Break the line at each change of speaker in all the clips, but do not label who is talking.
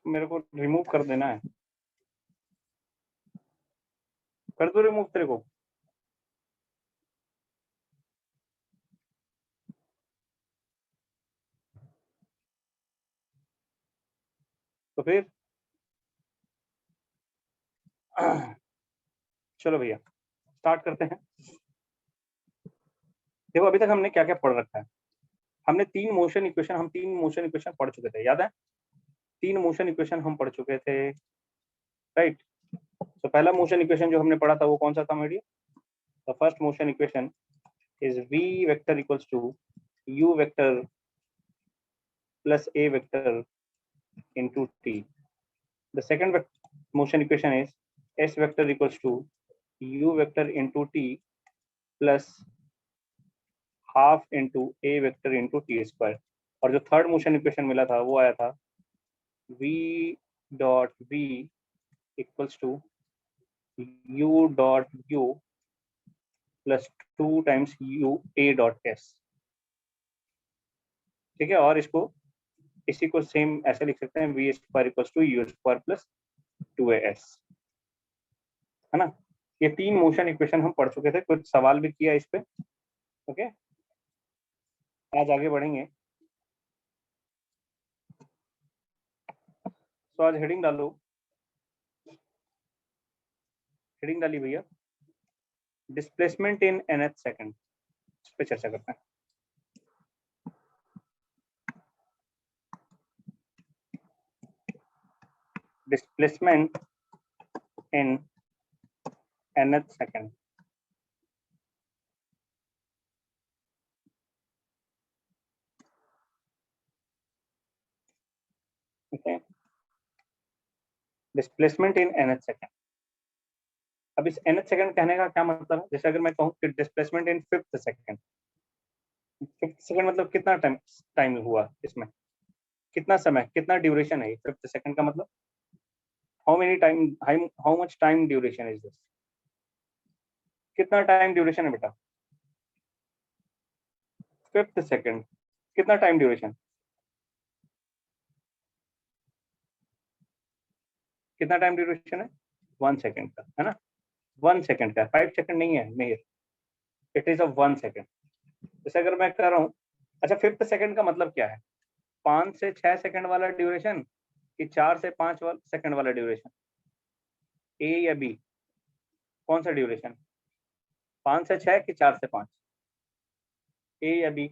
मेरे को रिमूव कर देना है, कर दो रिमूव तेरे को। तो फिर चलो भैया स्टार्ट करते हैं। देखो अभी तक हमने क्या क्या पढ़ रखा है। हमने तीन मोशन इक्वेशन पढ़ चुके थे, याद है? तीन मोशन इक्वेशन हम पढ़ चुके थे, राइट? तो पहला मोशन इक्वेशन जो हमने पढ़ा था वो कौन सा था मेरी? The first motion equation is v vector equals to u vector plus a vector into t. The second motion equation is s vector equals to u vector into t plus half into a vector into t square. और जो third motion equation मिला था वो आया था v dot v equals to u dot u plus 2 times u a dot s. ठीक है, और इसी को सेम ऐसे लिख सकते हैं v square equals to u square plus 2as, है ना? ये तीन मोशन इक्वेशन हम पढ़ चुके थे, कुछ सवाल भी किया इस पे। ओके, आज आगे बढ़ेंगे। तो आज हेडिंग डालो, हेडिंग डाली भैया, डिस्प्लेसमेंट इन nth सेकंड। इस पे चर्चा करते हैं। Displacement in nth second. Okay, displacement in nth second. अब इस nth सेकंड कहने का क्या मतलब है? जैसे अगर मैं कहूँ कि displacement in fifth second, fifth second मतलब कितना टाइम हुआ इसमें, कितना समय, कितना ड्यूरेशन है फिफ्थ सेकंड का मतलब? How much time duration is this? कितना टाइम ड्यूरेशन है बेटा फिफ्थ सेकंड? कितना टाइम ड्यूरेशन, कितना टाइम ड्यूरेशन है? 1 सेकंड का, है ना? 1 सेकंड का, 5 सेकंड नहीं है मेहर, इट इज अ 1 सेकंड। जैसे अगर मैं कह रहा हूँ, अच्छा फिफ्थ सेकंड का मतलब क्या है? 5 से 6 सेकंड वाला ड्यूरेशन कि 4 से 5 सेकंड वाला ड्यूरेशन? ए या बी, कौन सा ड्यूरेशन? 5 से 6 कि 4 से 5? ए या बी?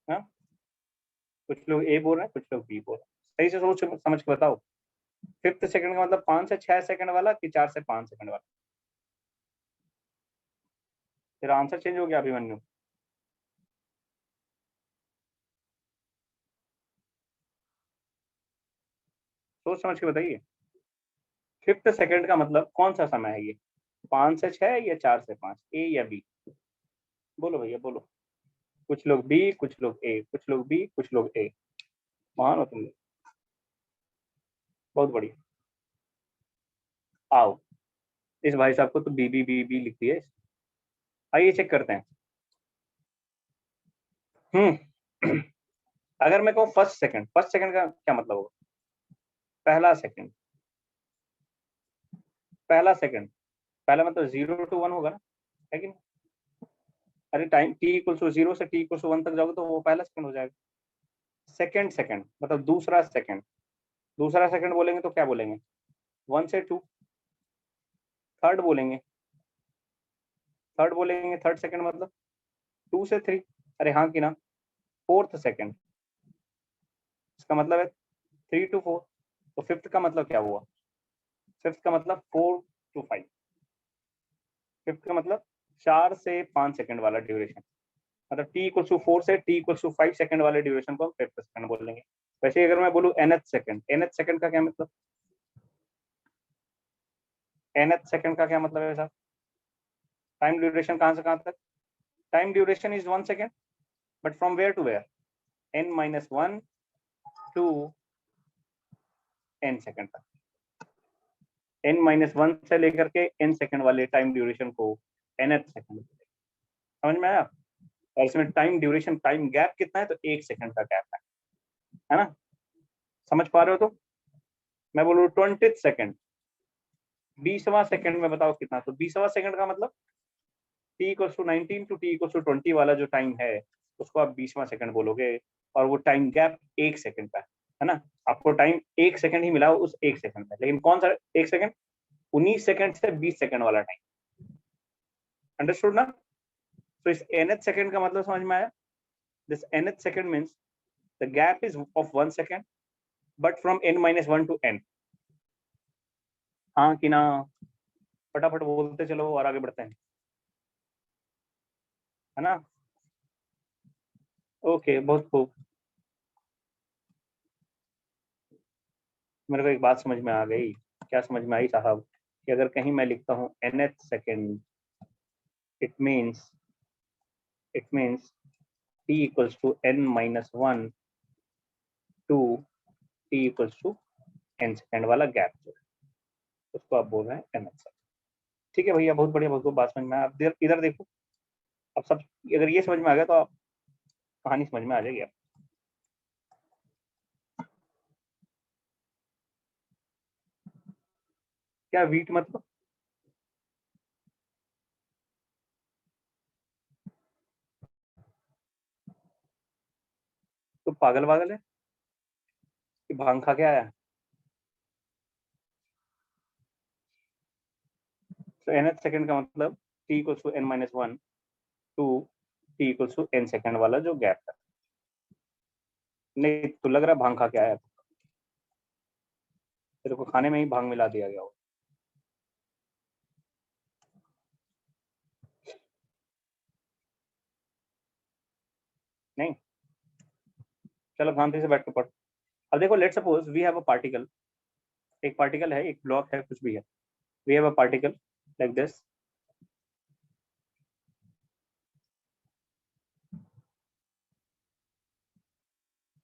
हाँ, कुछ लोग ए बोल रहे हैं, कुछ लोग बी बोल रहे हैं। सही से सोच समझ के बताओ, फिफ्थ सेकंड का मतलब 5 से 6 सेकंड वाला कि 4 से 5 सेकंड वाला? तेरा आंसर चेंज हो गया अभिमन्यु। सोच समझ के बताइए, फिफ्थ सेकंड का मतलब कौन सा समय है ये? 5 से 6 या 4 से 5? ए या बी? बोलो भैया बोलो। कुछ लोग बी, कुछ लोग ए, कुछ लोग बी, कुछ लोग ए। महान हो तुम लोग, बहुत बढ़िया। आओ, इस भाई साहब को तो बी बी बी बी लिख दिया। आइए चेक करते हैं। अगर मैं कहूँ फर्स्ट सेकंड का क्या मतलब होगा? पहला सेकंड, पहला सेकंड, पहला मतलब 0 to 1 होगा ना, है कि नहीं? अरे टाइम t इक्वल टू 0 से t इक्वल टू 1 तक जाओगे तो वो पहला सेकंड हो जाएगा। सेकंड सेकंड मतलब दूसरा सेकंड, दूसरा सेकंड बोलेंगे तो क्या बोलेंगे? 1 से 2। थर्ड बोलेंगे, थर्ड सेकंड मतलब 2 से 3। अरे हाँ कि ना? फोर्थ सेकंड, इसका मतलब है 3 to 4। तो फिफ्थ का मतलब क्या हुआ? फिफ्थ का मतलब 4 to 5। फिफ्थ का मतलब 4 से 5 सेकंड वाला ड्यूरेशन, मतलब t इक्वल टू 4 से t इक्वल टू 5 सेकंड वाले ड्यूरेशन को हम फिफ्थ सेकंड बोलेंगे। वैसे अगर मैं बोलूँ nth सेकंड, nth सेकंड का क्या मतलब? nth सेकंड का क्या मतलब है सर? टाइम ड्यूरेशन कहाँ से कहाँ तक? Time duration is 1 second, but from where to where? n-1 to n second तक। n-1 से लेकर के n सेकंड वाले टाइम ड्यूरेशन को nth सेकंड, समझ में आया? और इसमें टाइम ड्यूरेशन, टाइम गैप कितना है? तो 1 सेकंड का गैप है ना? समझ पा रहे हो? तो मैं बोलूँ 20 सेकेंड, 20वां सेकंड में बताओ कितना। तो 20वां सेकंड का मतलब t equals to 19 to t equals to 20 वाला जो टाइम है उसको आप 20वां सेकंड बोलोगे, और वो टाइम गैप 1 सेकंड का है ना। आपको टाइम 1 सेकंड ही मिला उस 1 सेकंड में, लेकिन कौन सा 1 सेकंड? 19 सेकंड से 20 सेकंड वाला टाइम। अंडरस्टूड ना? तो इस nth सेकंड का मतलब समझ में आया? This nth second means the gap is of 1 second but from n-1 to n। हाँ कि ना? फटाफट बोलते चलो और आगे बढ़ते हैं, है ना? ओके, बहुत खूब। मेरे को एक बात समझ में आ गई। क्या समझ में आई साहब? कि अगर कहीं मैं लिखता हूँ nth second, it means t equals to n-1 to t equals to n second वाला गैप जो है उसको आप बोल रहे हैं nth सेकंड। ठीक है भैया, बहुत बढ़िया, बहुत बात समझ में आया। आप इधर देखो, अब सब अगर ये समझ में आ गया तो आप कहानी समझ में आ जाएगी। आप क्या वीट मतलब? तो पागल वागल है कि भांग खा के आया? तो nth सेकंड का मतलब t equals to n-1 to t equals to n second वाला जो गैप है। नहीं तो लग रहा है भांग खा के आया, तेरे को खाने में ही भांग मिला दिया गया हो। नहीं, चलो शांति से बैठ के पढ़। अब देखो, let's suppose we have a particle, एक पार्टिकल है, एक ब्लॉक है, कुछ भी है। We have a particle like this,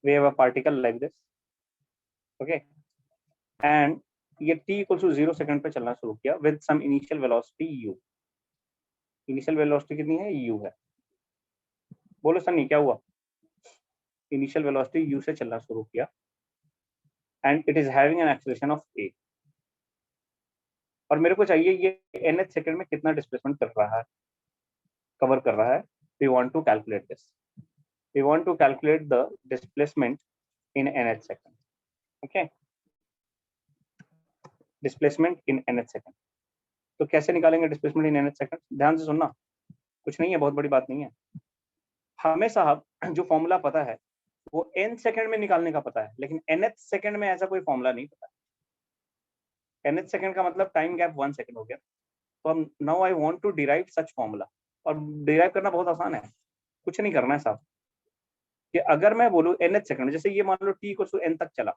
we have a particle like this, okay. And ये t इक्वल टू 0 सेकंड पे चलना शुरू किया with some initial velocity u। Initial velocity कितनी है? u है। बोलो सन्नी, क्या हुआ? इनिशियल वेलोसिटी u से चलना शुरू किया and it is having an acceleration of a। और मेरे को चाहिए ये nth सेकंड में कितना डिस्प्लेसमेंट कर रहा है, कवर कर रहा है। We want to calculate this, we want to calculate the displacement in nth second, okay. Displacement in nth second. तो कैसे निकालेंगे डिस्प्लेसमेंट इन nth सेकंड? ध्यान से सुनना, कुछ नहीं है, बहुत बड़ी बात नहीं है। हमें साहब जो फॉर्मूला पता है वो n सेकंड में निकालने का पता है, लेकिन nth सेकंड में ऐसा कोई फॉर्मूला नहीं पता। nth सेकंड का मतलब टाइम गैप 1 सेकंड हो गया। तो हम now I want to derive such formula, और डिराइव करना बहुत आसान है, कुछ नहीं करना है साहब। कि अगर मैं बोलूं nth सेकंड, जैसे ये मान लो t को n तक चला,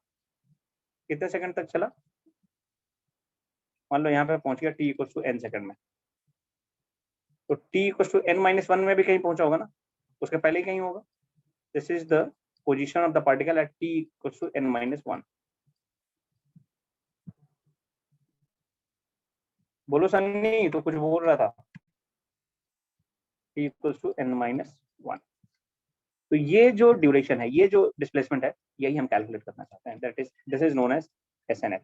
कितने सेकंड तक चला? मान लो यहाँ पे पहुंच गया t को n सेकंड में, तो t को n-1 में भी कहीं पहुंचा होगा ना, उसके पहले ही कहीं होगा। This is the position of the particle at t को n-1। बोलो सन्नी, तो कुछ बोल रहा था। t equals to n-1। तो ये जो ड्यूरेशन है, ये जो डिस्प्लेसमेंट है, यही हम कैलकुलेट करना चाहते हैं। That is, this is known as SNF।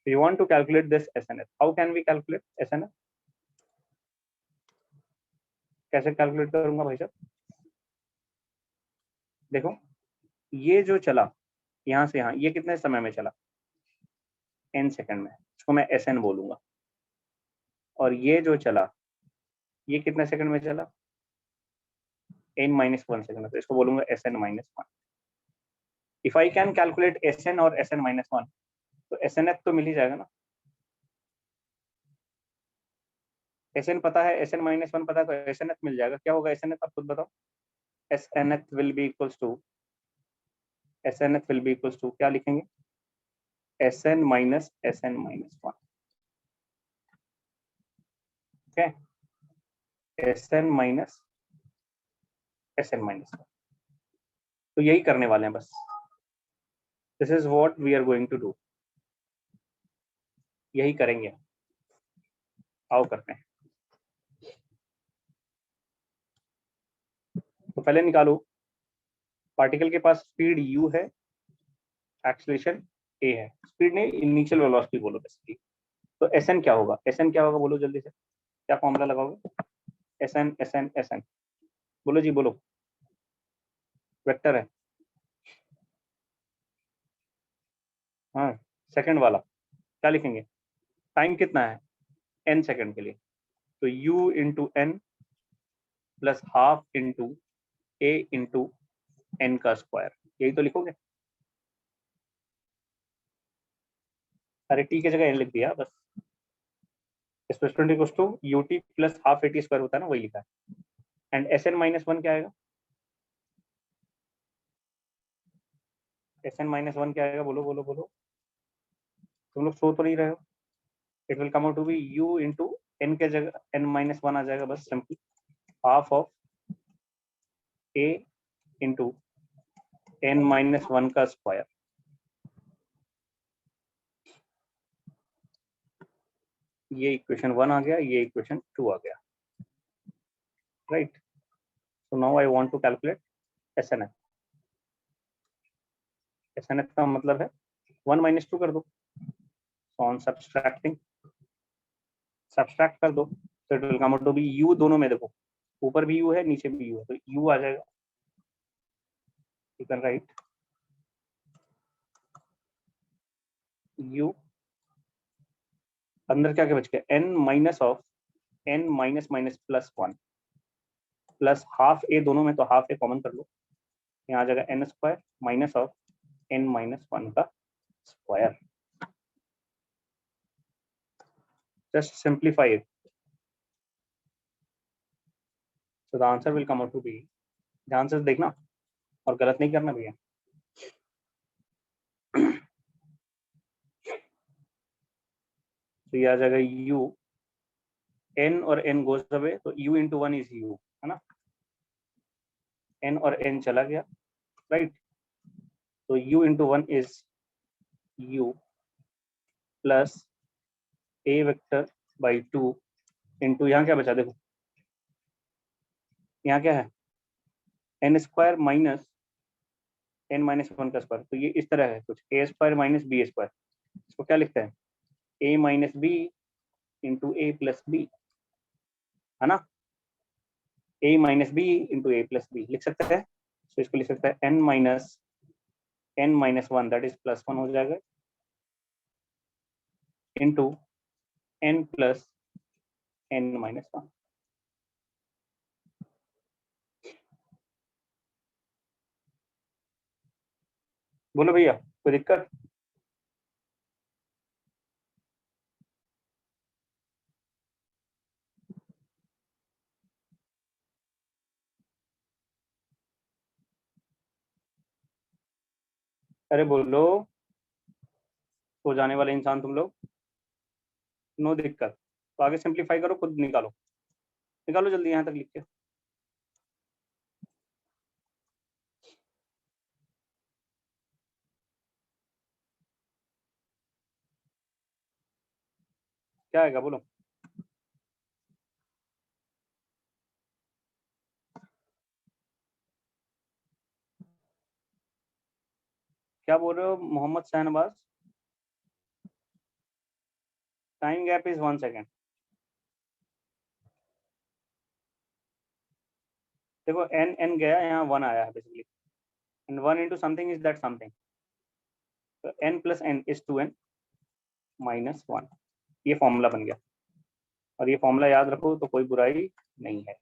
We want to calculate this SNF. How can we calculate SNF? कैसे कैलकुलेट करूंगा भाई साहब? देखो, ये जो चला यहाँ से यहाँ, ये कितने समय में चला? n सेकंड में, इसको मैं SN बोलूंगा। और ये जो चला, ये कितने सेकंड में चला? n-1 सेकंड में, तो इसको बोलूंगा SN-1। If I can calculate SN और SN-1, तो SNF तो मिल ही जाएगा ना। SN पता है, SN-1 पता है, तो SNF मिल जाएगा। क्या होगा SNF, आप खुद बताओ। SNF will be equals to, SNF will be equals to, क्या लिखेंगे? SN minus SN-1, okay? SN minus SN-1। तो यही करने वाले हैं बस। This is what we are going to do, यही करेंगे। आओ करते हैं। तो पहले निकालो, पार्टिकल के पास स्पीड u है एक्सेलरेशन ए है, स्पीड नहीं, इनिशियल वेलोसिटी बोलो बेसिकली। तो एस एन क्या होगा, एस एन क्या होगा बोलो जल्दी से, क्या फॉर्मूला लगाओगे? S N S N S N बोलो जी बोलो, वेक्टर है। हाँ, सेकंड वाला क्या लिखेंगे? टाइम कितना है? n सेकंड के लिए, तो u into N plus half into a into N का स्क्वायर, यही तो लिखोगे। अरे t की जगह n लिख दिया बस। Displacement equals to ut plus half at square होता है ना, वही लिखा है। And S N minus one क्या आएगा? एस एन माइनस वन क्या आएगा? बोलो बोलो बोलो, तुम लोग सो तो नहीं रहे हो। It will come out to be u into N के जगह n माइनस वन आ जाएगा, बस simple half of a into N minus one का स्क्वायर। ये इक्वेशन वन आ गया, ये इक्वेशन टू आ गया, right. So now I want to calculate S N F. S N F का मतलब है वन माइनस टू कर दो, ऑन सब्सट्रैक्टिंग सब्सट्रैक्ट कर दो, तो it will come out to be u, दोनों में देखो ऊपर भी u है नीचे भी u है, तो u आ जाएगा। यू कैन राइट u, अंदर क्या क्या बच गया, n minus of n minus minus plus one plus half a, दोनों में तो हाफ a कॉमन कर लो, यहाँ आ जाएगा n square minus of n minus one का square. Just simplify it, so the answer will come out to be, ध्यान से देखना और गलत नहीं करना भैया। तो ये आ जाएगा u, n और n गोज अवे, तो u into one is u, है ना, n और n चला गया, राइट। तो u into one is u plus a vector by two into, यहाँ क्या बचा देखो, यहाँ क्या है n square minus n minus one का स्क्वायर, तो ये इस तरह है कुछ, a square minus B square, इसको क्या लिखते हैं a minus B into A plus B, है ना, a minus B into A plus B लिख सकते हैं। तो इसको लिख सकते हैं n minus one, that is plus one हो जाएगा, into n plus n minus one. बोलो भैया कोई दिक्कत? अरे बोलो, सो जाने वाले इंसान तुम लोग, नो दिक्कत। तो आगे सिंप्लीफाई करो, खुद निकालो, निकालो जल्दी यहाँ तक लिख के। क्या आएगा बोलो? क्या बोल रहे हो Mohammed Shahnawaz? Time gap is 1 second. देखो एन एन गया, यहाँ वन आया है basically, and one into something is that something, तो n plus n is two N minus one, ये फॉर्मूला बन गया। और ये फॉर्मूला याद रखो तो कोई बुराई नहीं है,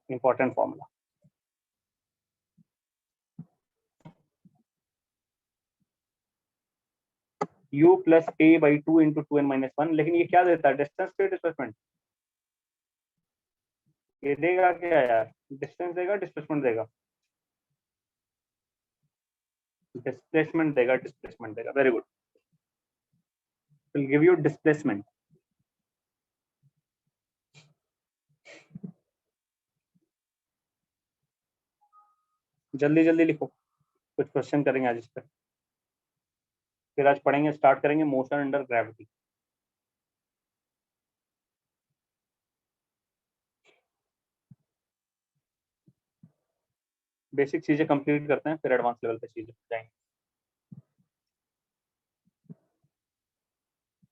important formula. u plus a by two into two N minus one, लेकिन ये क्या देता है, डिस्टेंस पे डिस्प्लेसमेंट, ये देगा क्या यार, डिस्टेंस देगा डिस्प्लेसमेंट देगा, डिस्प्लेसमेंट देगा, डिस्प्लेसमेंट देगा, very good, will give you displacement. जल्दी जल्दी लिखो, कुछ क्वेश्चन करेंगे आज इस पर, फिर आज पढ़ेंगे, स्टार्ट करेंगे मोशन अंडर ग्रेविटी। बेसिक चीजें कंप्लीट करते हैं, फिर एडवांस लेवल पे चीजें जाएंगे।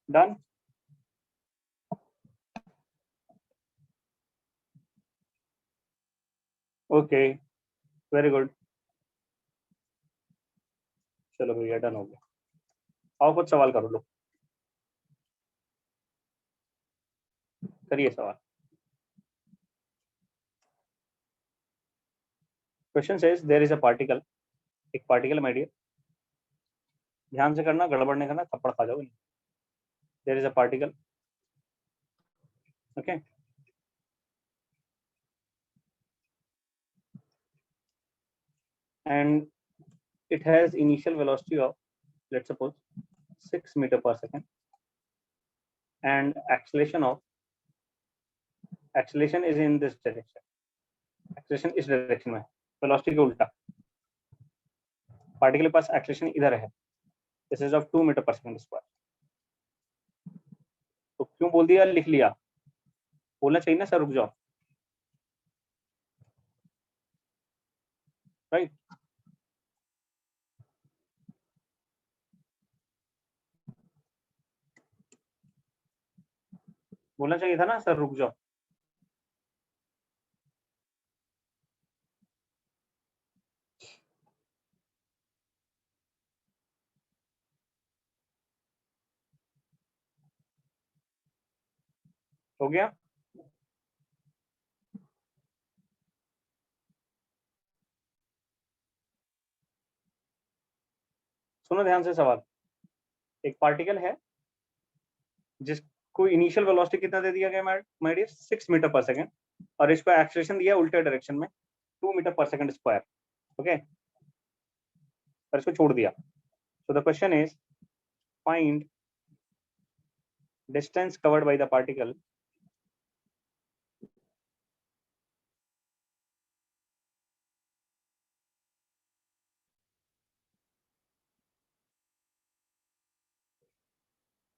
डन। Okay, very good. चलो भैया डन हो गया। और कुछ सवाल करो, लो करिए सवाल। Question says there is a particle, एक पार्टिकल माय डियर, ध्यान से करना, गड़बड़ नहीं करना, थप्पड़ खा जाओगे। There is a particle, okay, and it has initial velocity of, let's suppose, 6 meter per second, and acceleration is in this direction, acceleration इस डायरेक्शन में, velocity के उल्टा, पार्टिकल के पास acceleration इधर है, this is of 2 meter per second square। तो क्यों बोल दिया, लिख लिया, बोलना चाहिए ना सर रुक जाओ, राइट। बोलना चाहिए था ना सर रुक जाओ। हो गया। सुनो ध्यान से सवाल, एक पार्टिकल है जिसको इनिशियल वेलोसिटी कितना दे दिया गया my dear, 6 metre per second, और इसको एक्सेलरेशन दिया उल्टे डायरेक्शन में 2 metre per second square, okay, और इसको छोड़ दिया। So the question is find distance covered by the particle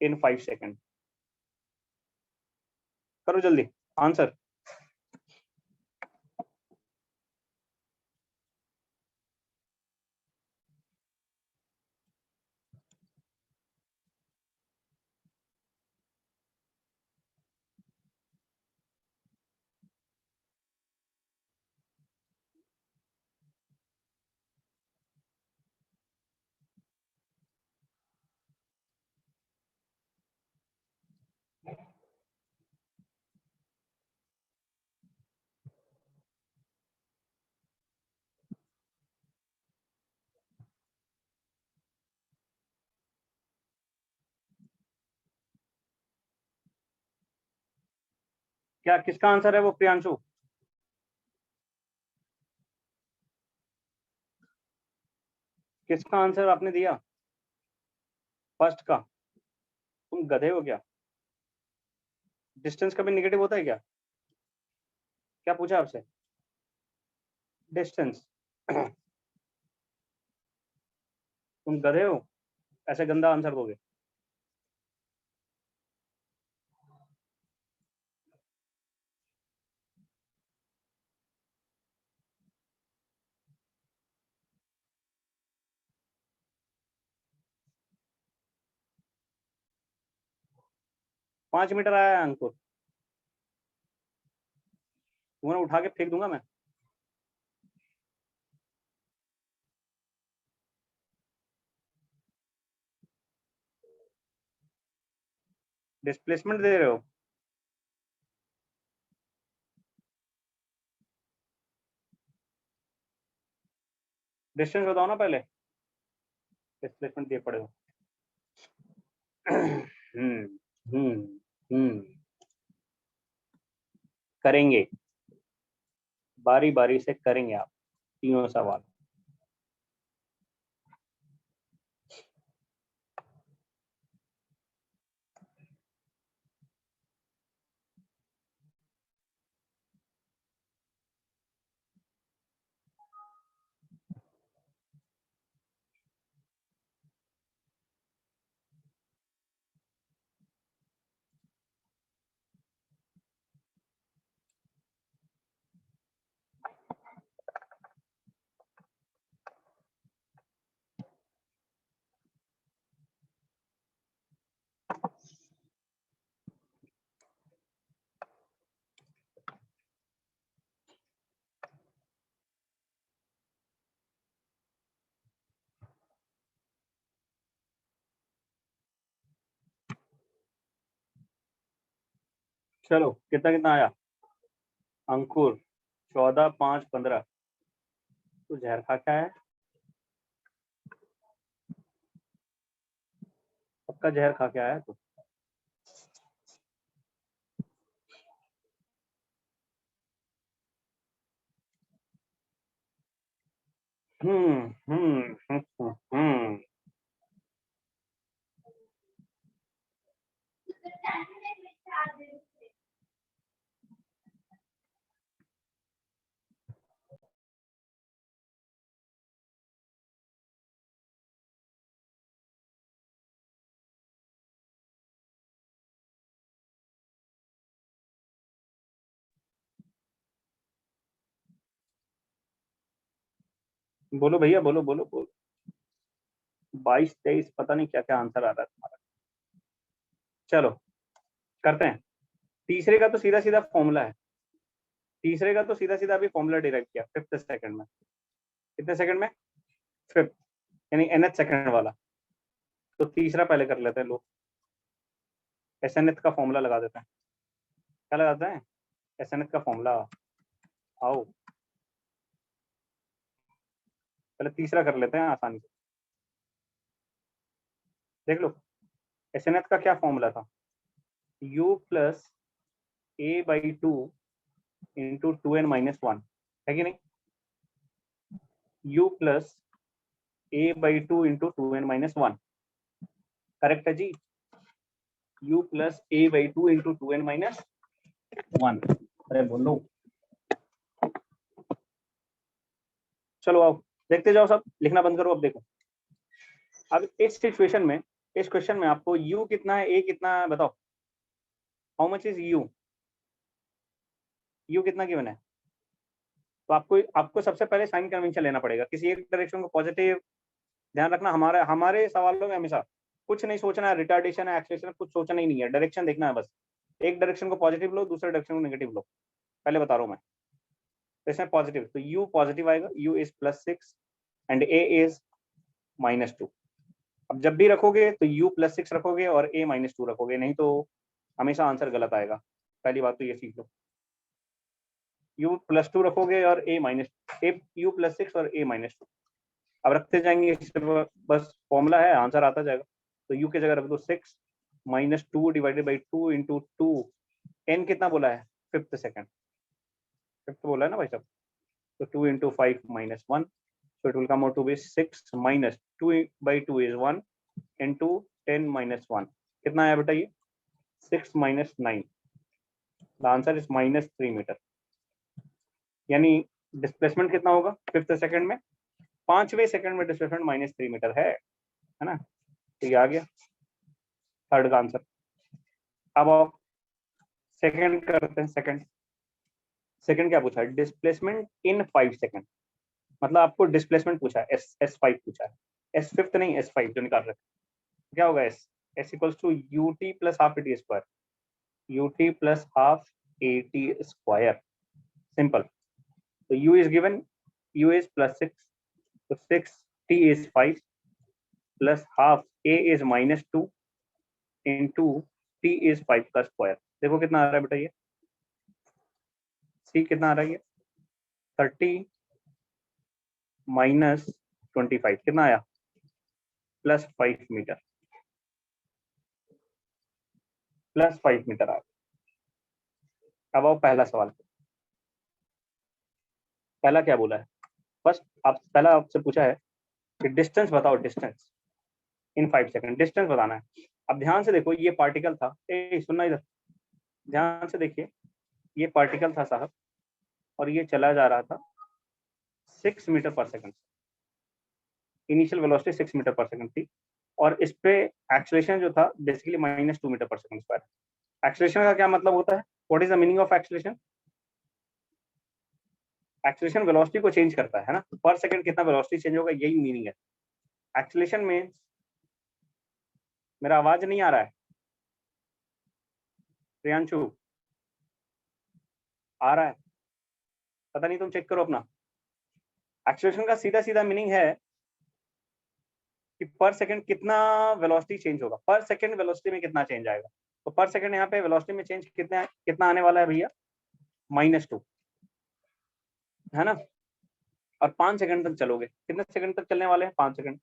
in 5 second. करो जल्दी आंसर। क्या किसका आंसर है वो, प्रियांशु? किसका आंसर आपने दिया, फर्स्ट का? तुम गधे हो क्या? डिस्टेंस कभी नेगेटिव होता है क्या? क्या पूछा आपसे? डिस्टेंस। तुम गधे हो, ऐसे गंदा आंसर दोगे? 5 मीटर आया है अंकुर, तुम्हें उठा के फेंक दूंगा मैं। डिस्प्लेसमेंट दे रहे हो? डिस्टेंस बताओ ना पहले, डिस्प्लेसमेंट दिए पड़े हो। हम्म हम्म हम्म करेंगे, बारी बारी से करेंगे आप तीनों सवाल। चलो कितना कितना आया? अंकुर 14, 5, 15। तो जहर खा क्या है? पक्का जहर खा के आया तो। हम्म हम्म हम्म हम्म बोलो भैया, बोलो बोलो बोलो। 22, 23, पता नहीं क्या क्या आंसर आ रहा है तुम्हारा। चलो करते हैं। तीसरे का तो सीधा सीधा फॉर्मूला है। तीसरे का तो सीधा सीधा अभी फॉर्मूला डिराइव किया 5th सेकंड में। कितने सेकंड में? 5th, यानी nth सेकंड वाला। तो तीसरा पहले कर लेते हैं लोग। SNth का फॉर्मूला लगा देते हैं। क्या लगाते हैं? SNth का फॉर्मूला। आओ पहले तीसरा कर लेते हैं आसानी से। देख लो, SNth का क्या फॉर्मूला था? u plus a/2 into 2n-1, है कि नहीं? u plus a/2 into 2n-1, correct है जी? u plus a/2 into 2n-1। अरे बोलो। चलो आओ देखते जाओ, सब लिखना बंद करो। अब देखो, अब इस सिचुएशन में, इस क्वेश्चन में आपको u कितना है, a कितना है, बताओ। How much is u? u कितना गिवन है? तो आपको आपको सबसे पहले साइन कन्वेंशन लेना पड़ेगा किसी एक डायरेक्शन को पॉजिटिव। ध्यान रखना, हमारे हमारे सवालों में हमेशा कुछ नहीं सोचना है, रिटार्डेशन है, एक्सेलेरेशन है, कुछ सोचना ही नहीं है, डायरेक्शन देखना है बस। एक डायरेक्शन को पॉजिटिव लो, दूसरे डायरेक्शन को नेगेटिव लो। पहले बता रहा हूँ मैं। तो इसमें पॉजिटिव, तो u पॉजिटिव आएगा, u is +6 and a is -2। अब जब भी रखोगे तो u +6 रखोगे और a -2 रखोगे, नहीं तो हमेशा आंसर गलत आएगा। पहली बात तो ये सीख लो। u +2 रखोगे और u +6 और a -2। अब रखते जाएंगे, इससे बस फॉर्मूला है, आंसर आता जाएगा। तो u की जगह रख दो 6 -2 डिवाइडेड बाई 2 इंटू 2। n कितना बोला है? 5th second. 5th बोला है ना भाई साहब? तो 2 into 5 -1। So it will come out to be 6 minus 2/2 is 1 into 10 minus 1। कितना आया बेटा ये? 6 minus 9। The answer is -3 meter. यानी डिस्प्लेसमेंट कितना होगा 5th सेकंड में? 5वें सेकंड में डिस्प्लेसमेंट -3 मीटर है ना? तो ये आ गया थर्ड का आंसर। अब आओ सेकंड करते हैं। सेकंड सेकंड क्या पूछा है? Displacement in 5 second. मतलब आपको डिस्प्लेसमेंट पूछा है, S5 पूछा है, S5 नहीं, S5 जो निकाल रहे हैं। क्या होगा? S equals to ut plus half AT square, ut plus half AT square. Simple. तो u is given, u is +6, तो 6t is 5 plus half a is -2 into t is 5 का स्क्वायर। देखो कितना आ रहा है बेटा ये? c कितना आ रहा है ये? 30 -25 कितना आया? +5 मीटर। +5 मीटर आ गया। अब आओ पहला सवाल। पहला क्या बोला है? फर्स्ट आप पहला आपसे पूछा है कि डिस्टेंस बताओ, डिस्टेंस इन 5 सेकंड, डिस्टेंस बताना है। अब ध्यान से देखो, ये पार्टिकल था, सुनना इधर, ध्यान से देखिए। ये पार्टिकल था साहब, और ये चला जा रहा था 6 metre per second. Initial velocity 6 metre per second थी, और इस पे एक्सेलरेशन जो था basically -2 metre per second square. Acceleration का क्या मतलब होता है? What is the meaning of acceleration? Acceleration velocity को चेंज करता है ना? पर सेकंड कितना वेलोसिटी चेंज होगा, यही मीनिंग है एक्सेलरेशन में। मेरा आवाज नहीं आ रहा है प्रियांशु? आ रहा है? पता नहीं, तुम चेक करो अपना। एक्सेलरेशन का सीधा सीधा मीनिंग है कि पर सेकंड कितना वेलोसिटी चेंज होगा, पर सेकंड वेलोसिटी में कितना चेंज आएगा। तो पर सेकंड यहाँ पे वेलोसिटी में चेंज कितना आने वाला है भैया, -2, है ना। और 5 सेकंड तक चलोगे, कितने सेकंड तक चलने वाले हैं, 5 सेकंड।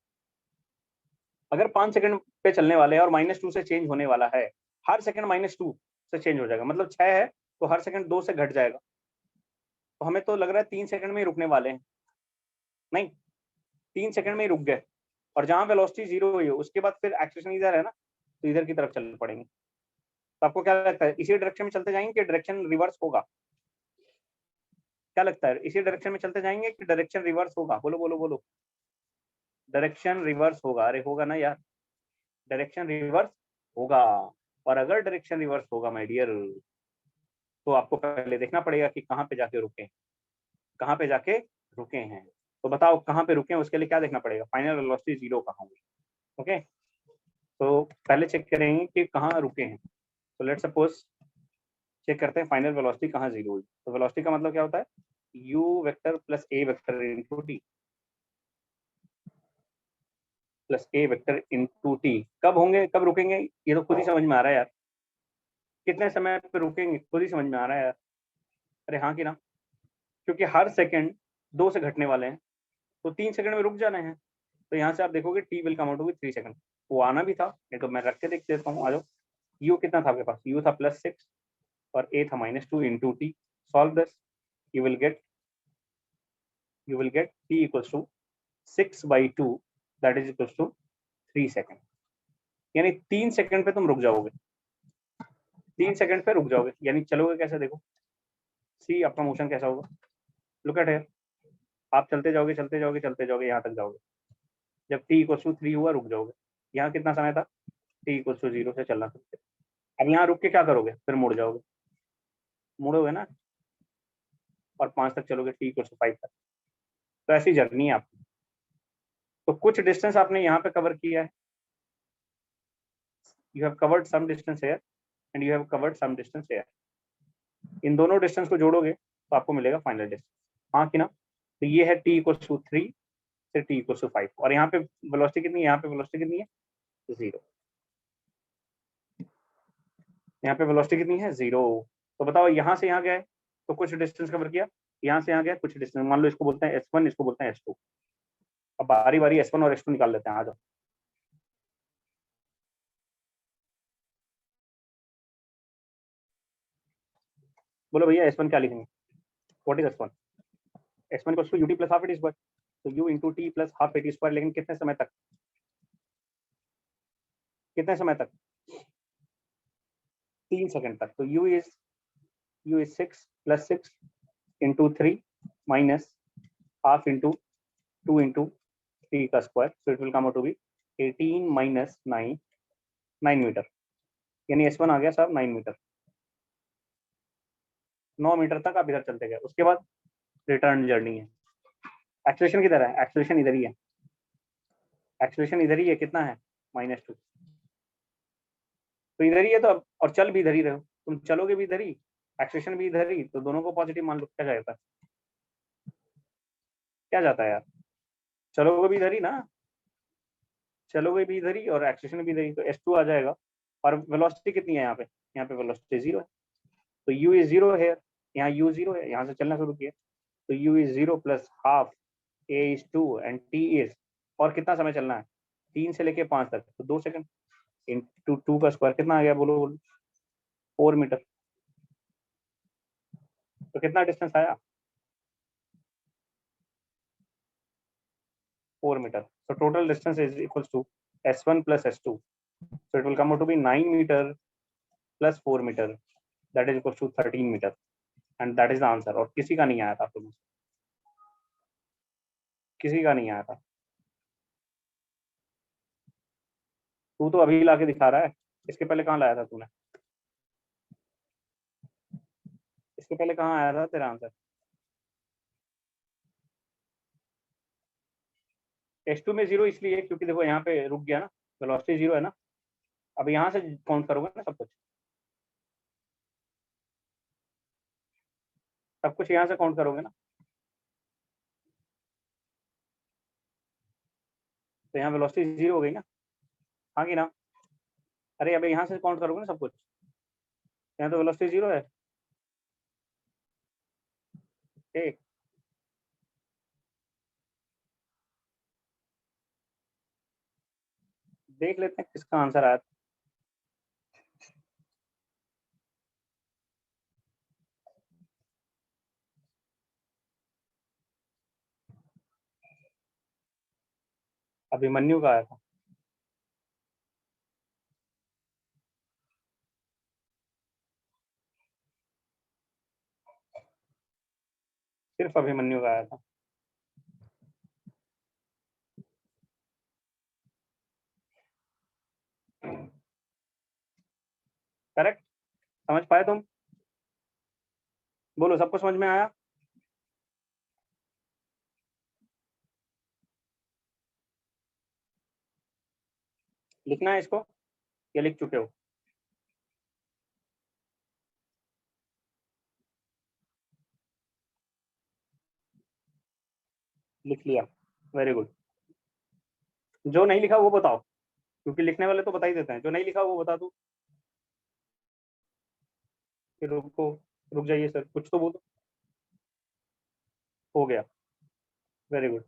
अगर 5 सेकंड पे चलने वाले हैं और -2 से चेंज होने वाला है, हर सेकंड -2 से चेंज हो जाएगा, मतलब 6 है तो हर सेकंड 2 से घट जाएगा। तो हमें तो लग रहा है 3 सेकंड में ही रुकने वाले हैं, नहीं 3 सेकंड में ही रुक गए। और जहां वेलोसिटी 0 हुई है उसके बाद फिर एक्सेलरेशन इधर है ना, तो इधर की तरफ चलने पड़ेंगे। तो आपको क्या लगता है, इसी डायरेक्शन में चलते जाएंगे कि डायरेक्शन रिवर्स होगा? क्या लगता है, इसी डायरेक्शन में चलते जाएंगे कि डायरेक्शन रिवर्स होगा? बोलो बोलो बोलो। डायरेक्शन रिवर्स होगा, अरे होगा ना यार, डायरेक्शन रिवर्स होगा। और अगर डायरेक्शन रिवर्स होगा माय डियर, तो आपको पहले देखना पड़ेगा कि कहाँ पे जाके रुके, कहाँ पे जाके रुके हैं। तो बताओ कहाँ पे रुके हैं, उसके लिए क्या देखना पड़ेगा, फाइनल वेलोसिटी 0 कहाँ होगी। ओके, तो पहले चेक करेंगे कि कहाँ रुके हैं। तो लेट्स सपोज चेक करते हैं फाइनल वेलोसिटी कहाँ 0 हुई। तो वेलोसिटी का मतलब क्या होता है, u vector plus a vector into T, plus a vector into T. कब होंगे, कब रुकेंगे, ये तो खुद ही समझ में आ रहा है यार। कितने समय पे रुकेंगे खुद ही समझ में आ रहा है यार। अरे हाँ कि ना, क्योंकि हर सेकंड 2 से घटने वाले हैं, तो 3 सेकंड में रुक जाने हैं। तो यहाँ से आप देखोगे T will come out to be 3 second. वो आना भी था, नहीं तो मैं रख के देख देता हूँ, आ जाओ। यू कितना था आपके पास, यू था +6 और a था -2 into T. Solve this, you will get t equals to 6/2, that is equals to 3 second. यानी 3 सेकंड पे तुम रुक जाओगे, 3 सेकंड पे रुक जाओगे, यानी चलोगे कैसे, देखो सी आपका मोशन कैसा होगा। लुक एट हियर, आप चलते जाओगे चलते जाओगे चलते जाओगे, यहाँ तक जाओगे। जब t इक्वल्स टू 3 हुआ रुक जाओगे। यहाँ कितना समय था, t इक्वल्स टू 0 से चलना सकते। अब यहाँ रुक के क्या करोगे, फिर मुड़ जाओगे, मुड़ोगे ना, और 5 तक चलोगे, t इक्वल्स टू 5 तक। तो ऐसी जर्नी है आपकी। तो कुछ डिस्टेंस आपने यहाँ पे कवर किया है, you have covered some distance here and you have covered some distance here. इन दोनों डिस्टेंस को जोड़ोगे तो आपको मिलेगा फाइनल डिस्टेंस, हाँ कि ना। तो ये है t इक्वल्स टू 3 से t इक्वल्स टू 5। और यहाँ पे वेलोसिटी कितनी है, यहाँ पे वेलोसिटी कितनी है, 0। यहाँ पे वेलोसिटी कितनी है, 0। तो बताओ यहाँ से यहाँ गए तो कुछ डिस्टेंस कवर किया, यहाँ से यहाँ गया कुछ डिस्टेंस, मान लो इसको बोलते हैं s1, इसको बोलते हैं s2। अब बारी बारी s1 और s2 निकाल लेते हैं, आ जाओ। बोलो भैया s1 क्या लिखेंगे, what is s1? s1 equals to ut plus half AT square, तो u into T plus half AT square, लेकिन कितने समय तक, कितने समय तक, 3 सेकंड तक। तो u is 6 + 6 into 3 minus half into 2 into 3 का square, so it will come out to be 18 minus 9, 9 meter. यानी S1 आ गया साहब 9 मीटर। 9 मीटर तक आप इधर चलते गए, उसके बाद रिटर्न जर्नी है। एक्सेलरेशन किधर है, एक्सेलरेशन इधर ही है, एक्सेलरेशन इधर ही है, कितना है, -2। तो इधर ही है, तो अब और चल भी इधर ही रहो, तुम चलोगे भी इधर ही, एक्सेलरेशन भी इधर ही, तो दोनों को पॉजिटिव मान लो, क्या जाता है, क्या जाता है यार, चलोगे भी इधर ही ना, चलोगे भी इधर ही और एक्सेलरेशन भी इधर ही, तो S2 आ जाएगा। और वेलोसिटी कितनी है यहाँ पे वेलोसिटी 0 है, तो u इज 0 है, यहाँ u 0 है, यहाँ से चलना शुरू किया, तो u is 0 plus half, a is 2 and t is, और कितना समय चलना है, 3 से लेके 5 तक, तो 2 सेकंड इंटू 2 का स्क्वायर कितना आ गया, बोलो बोलो, 4 मीटर। तो कितना डिस्टेंस आया, 4 metre. so total distance is equals to s1 plus s2, so it will come out to be 9 meter plus 4 meter, that is equals to 13 meter, and that is the answer। और किसी का नहीं आया था, तुम्हें किसी का नहीं आया था, तू तो अभी ला के दिखा रहा है, इसके पहले कहाँ लाया था तूने, इसके पहले कहाँ आया था तेरा आंसर। S2 में 0 इसलिए क्योंकि देखो यहाँ पे रुक गया ना, वेलोसिटी 0 है ना। अब यहाँ से काउंट करोगे ना सब कुछ, सब कुछ यहाँ से काउंट करोगे ना, तो यहाँ वेलोसिटी 0 हो गई ना, हाँ कि ना। अरे अब यहाँ से काउंट करोगे ना सब कुछ, यहाँ तो वेलोसिटी 0 है। ठीक, देख लेते हैं किसका आंसर आया। अभिमन्यु का आया था। सिर्फ अभिमन्यु का आया था। करेक्ट, समझ पाए तुम? बोलो, सबको समझ में आया? लिखना है इसको या लिख चुके हो? लिख लिया, वेरी गुड। जो नहीं लिखा वो बताओ, क्योंकि लिखने वाले तो बता ही देते हैं। जो नहीं लिखा वो बता दो। फिर रुको, रुक जाइए सर, कुछ तो बोलो। हो गया, वेरी गुड,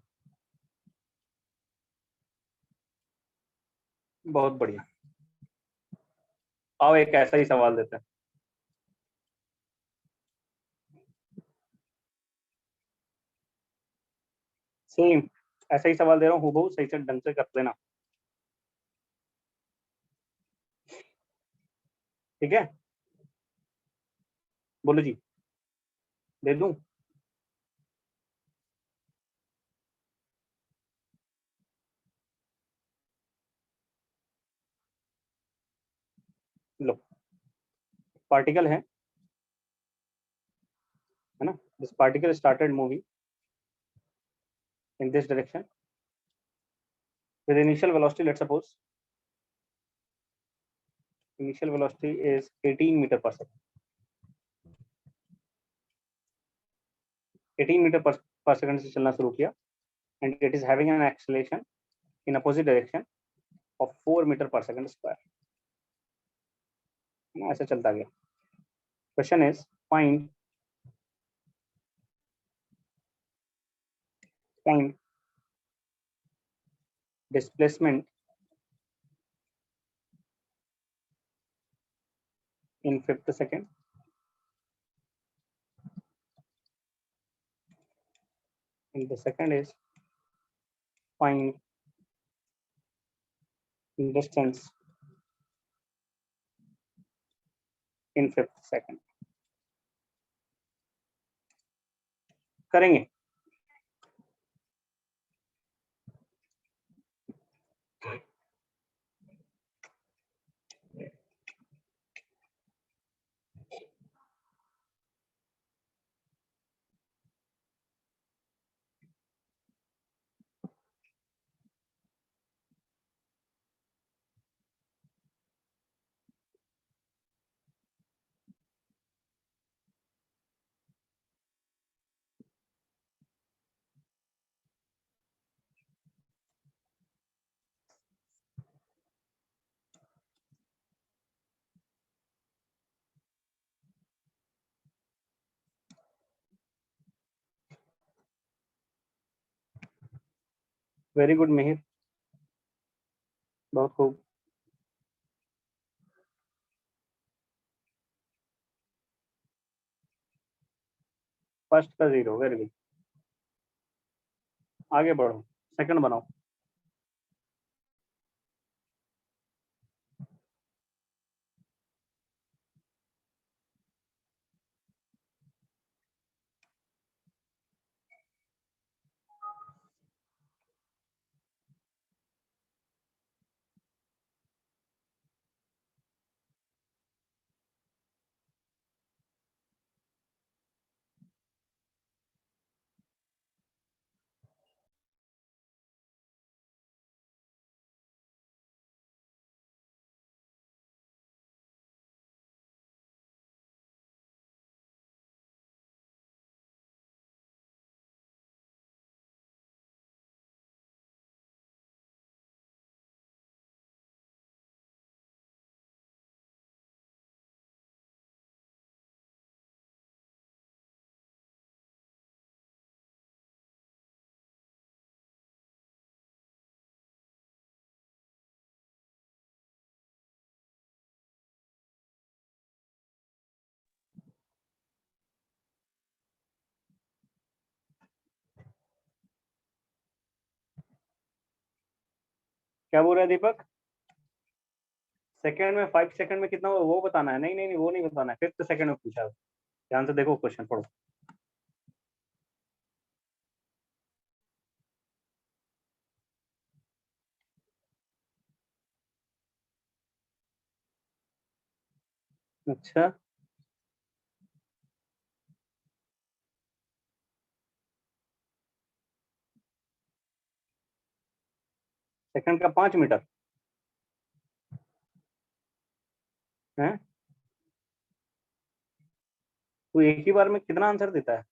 बहुत बढ़िया। आओ एक ऐसा ही सवाल देते हैं। सेम ऐसा ही सवाल दे रहा हूँ, हूबहू सही से ढंग से कर देना। ठीक है, बोलो जी, दे दूं? लो, पार्टिकल है ना? This particle started moving in this direction with initial velocity. Let's suppose initial velocity is 18 meter per second. 18 meter per second से चलना शुरू किया, and it is having an acceleration in opposite direction of 4 meter per second square. ऐसा चलता गया। Question is find displacement in fifth second, and the second is find distance in fifth second। करेंगे। Very good Mihir, बहुत खूब। First का 0, very good. आगे बढ़ो, second बनाओ। क्या बोल रहा है दीपक? सेकंड में 5 सेकंड में कितना हुआ वो बताना है? नहीं नहीं नहीं, वो नहीं बताना है, 5th सेकंड में पूछा है। ध्यान से देखो, क्वेश्चन पढ़ो। अच्छा, सेकंड का 5 मीटर है? तो एक ही बार में कितना आंसर देता है?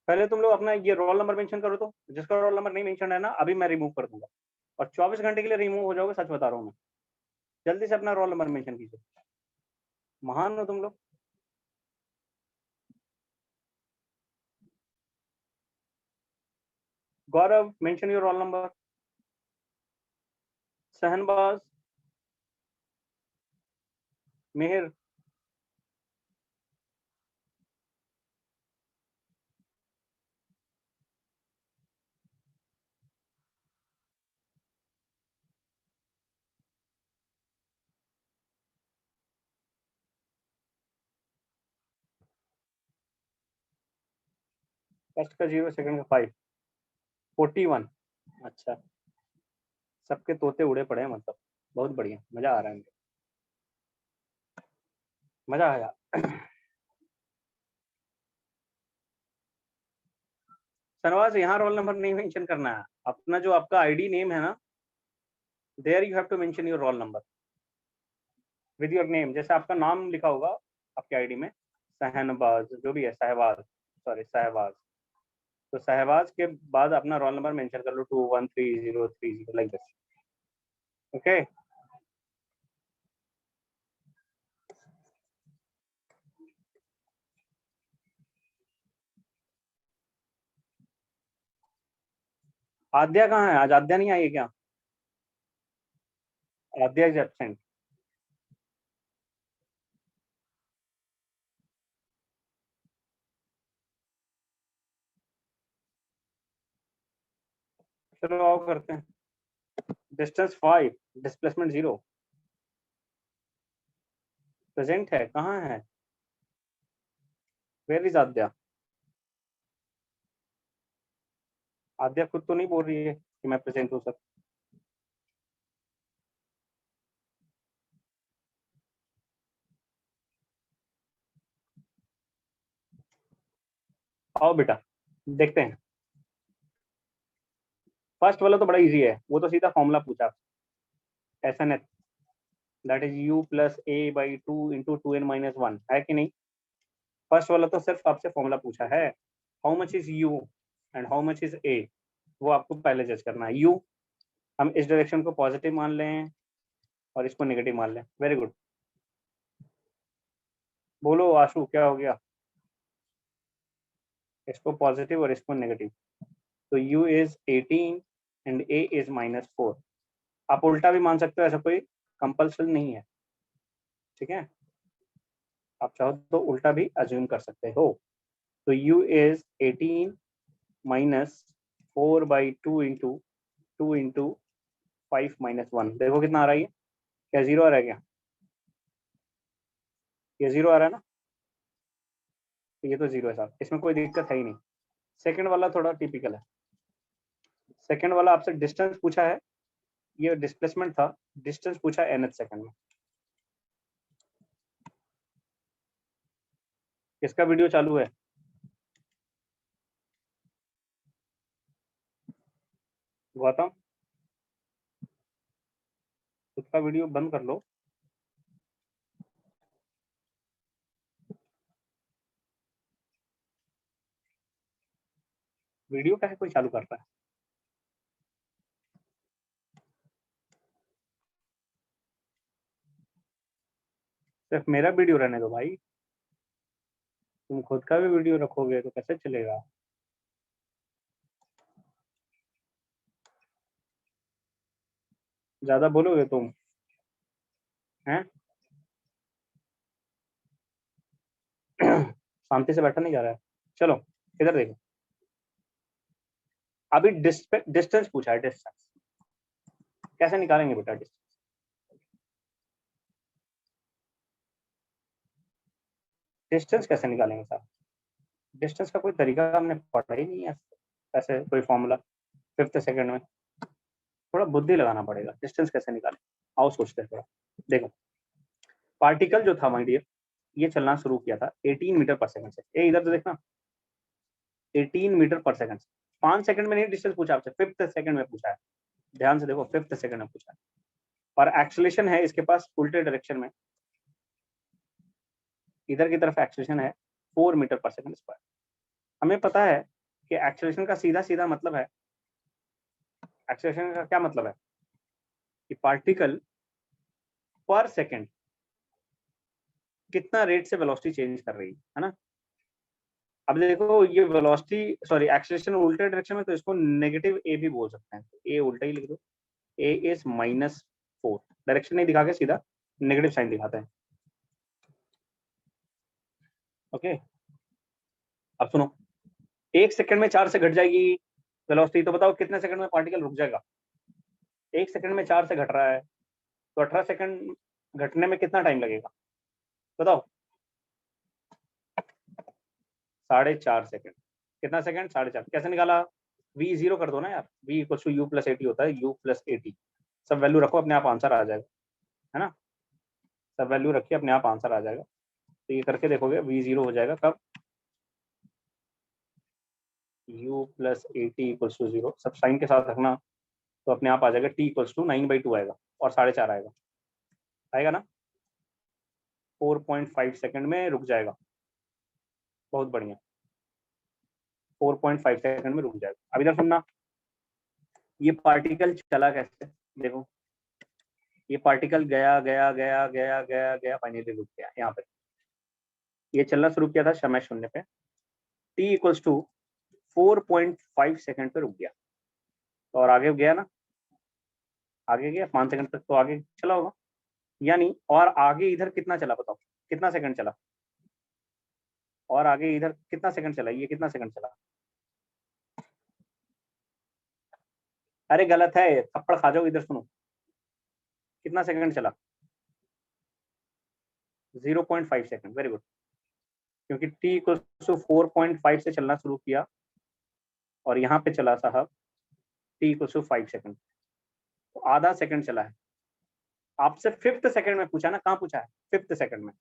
पहले तुम लोग अपना ये रोल नंबर मेंशन करो, तो जिसका रोल नंबर नहीं मेंशन है ना, अभी मैं रिमूव कर दूंगा, और 24 घंटे के लिए रिमूव हो जाओगे, सच बता रहा हूँ मैं। जल्दी से अपना रोल नंबर मेंशन कीजिए। महान हो तुम लोग। Gaurav, mention your roll number. Shahnawaz, Mehar, first का 0, सेकंड का 5, 41। अच्छा, सबके तोते उड़े पड़े हैं मतलब। बहुत बढ़िया, मजा आ रहा है मुझे, मजा आया। सनवाज, यहाँ रोल नंबर नहीं मेंशन करना है, अपना जो आपका आईडी नेम है ना, there you have to mention your roll number with your name. जैसे आपका नाम लिखा होगा आपके आईडी में, सहनबाज जो भी है, सहवाज, सॉरी सहवाज, तो सहवाज के बाद अपना रोल नंबर मेंशन कर लो, 213030, लाइक दिस। ओके। आद्या कहाँ है? आज आद्या नहीं आई है क्या? आद्या इज एब्सेंट। चलो आओ करते हैं। डिस्टेंस 5, डिस्प्लेसमेंट 0, प्रेजेंट है, कहाँ है? वेयर इज आद्या? आद्या खुद तो नहीं बोल रही है कि मैं प्रेजेंट हूँ सर। आओ बेटा, देखते हैं। फर्स्ट वाला तो बड़ा इजी है, वो तो सीधा फॉर्मूला पूछा, S N H, that is U plus A by 2 × 2n - 1, है कि नहीं? फर्स्ट वाला तो सिर्फ आपसे फॉर्मूला पूछा है, how much is you and how much is a, वो आपको पहले जज करना है। यू हम इस डायरेक्शन को पॉजिटिव मान लें और इसको नेगेटिव मान लें। Very good. बोलो आशु, क्या हो गया? इसको पॉजिटिव और इसको नेगेटिव, तो u is 18 and a is -4। आप उल्टा भी मान सकते हो, ऐसा कोई कंपल्सन नहीं है, ठीक है? आप चाहो तो उल्टा भी अज्यूम कर सकते हो। तो u इज 18 -4/2 × 2 × 5 - 1, देखो कितना आ रहा है ये? क्या जीरो आ रहा है क्या? ये जीरो आ रहा है ना? तो ये तो जीरो है साहब, इसमें कोई दिक्कत है ही नहीं। सेकंड वाला थोड़ा टिपिकल है। सेकंड वाला आपसे डिस्टेंस पूछा है, ये डिस्प्लेसमेंट था, डिस्टेंस पूछा है nth सेकंड में। किसका वीडियो चालू है? गौतम, खुद का वीडियो बंद कर लो। वीडियो का है कोई चालू कर रहा है? सिर्फ मेरा वीडियो रहने दो भाई, तुम खुद का भी वीडियो रखोगे तो कैसे चलेगा? ज्यादा बोलोगे तुम, हैं? शांति से बैठा नहीं जा रहा है। चलो इधर देखो, अभी डिस्टेंस पूछा है, डिस्टेंस कैसे निकालेंगे बेटा? डिस्टेंस कैसे निकालेंगे साहब? डिस्टेंस का कोई तरीका हमने पढ़ा ही नहीं है ऐसे, कोई फॉर्मूला 5th सेकंड में। थोड़ा बुद्धि लगाना पड़ेगा, डिस्टेंस कैसे निकालें। आओ सोचते हैं थोड़ा। देखो, पार्टिकल जो था माय डियर, ये चलना शुरू किया था 18 मीटर पर सेकंड से। ये इधर तो देखना, 18 मीटर पर सेकंड से। 5 सेकंड में नहीं डिस्टेंस पूछा आपसे, 5th सेकंड में पूछा है। ध्यान से देखो, 5th सेकंड में पूछा है। और एक्सेलरेशन है इसके पास उल्टे डायरेक्शन में, इधर की तरफ एक्सेलरेशन है 4 मीटर पर सेकंड स्क्वायर। हमें पता है कि एक्सेलरेशन का सीधा सीधा मतलब है, एक्सेलरेशन का क्या मतलब है कि पार्टिकल पर सेकंड कितना रेट से वेलोसिटी चेंज कर रही है ना। अब देखो, ये वेलोसिटी सॉरी एक्सेलरेशन उल्टे डायरेक्शन में, तो इसको नेगेटिव ए भी बोल सकते हैं। तो ए उल्टा ही लिख दो, ए इज -4। डायरेक्शन नहीं दिखा के सीधा नेगेटिव साइन दिखाते हैं। ओके, अब सुनो, 1 सेकंड में 4 से घट जाएगी वेलोसिटी, तो बताओ कितने सेकंड में पार्टिकल रुक जाएगा? 1 सेकंड में 4 से घट रहा है, तो 18 सेकंड घटने में कितना टाइम लगेगा बताओ? 4.5 सेकंड। कितना सेकंड? 4.5। कैसे निकाला? v जीरो कर दो ना यार, v equal to U plus AT होता है, u प्लस एटी। सब वैल्यू रखो, अपने आप आंसर आ जाएगा, है ना। सब वैल्यू रखिए, अपने आप आंसर आ जाएगा। तो ये करके देखोगे, v जीरो हो जाएगा कब? u plus AT equal to zero. सब साइन के साथ रखना, तो अपने आप आ जाएगा t इक्वल टू 9/2 आएगा, और 4.5 आएगा, आएगा ना। 4.5 सेकंड में रुक जाएगा। बहुत बढ़िया, 4.5 सेकंड में रुक जाएगा। अब इधर सुनना, ये पार्टिकल चला कैसे? देखो, ये पार्टिकल गया गया गया गया गया गया, फाइनली रुक गया यहाँ पे। ये चलना शुरू किया था समय शून्य पे, t इक्वल्स टू 4.5 सेकंड पे रुक गया, और आगे गया ना, आगे गया 5 सेकंड तक, तो आगे चला होगा। यानी और आगे इधर कितना चला बताओ? कितना सेकंड चला? और आगे इधर कितना सेकंड चला? ये कितना सेकंड चला? अरे गलत है, थप्पड़ खा जाओ। इधर सुनो, कितना सेकंड चला? 0.5 सेकंड। वेरी गुड, क्योंकि t इक्वल्स टू 4.5 से चलना शुरू किया, और यहाँ पे चला साहब t इक्वल्स टू 5 सेकंड, तो आधा सेकंड चला है। आपसे 5th सेकंड में पूछा ना, कहाँ पूछा है? 5th सेकंड में।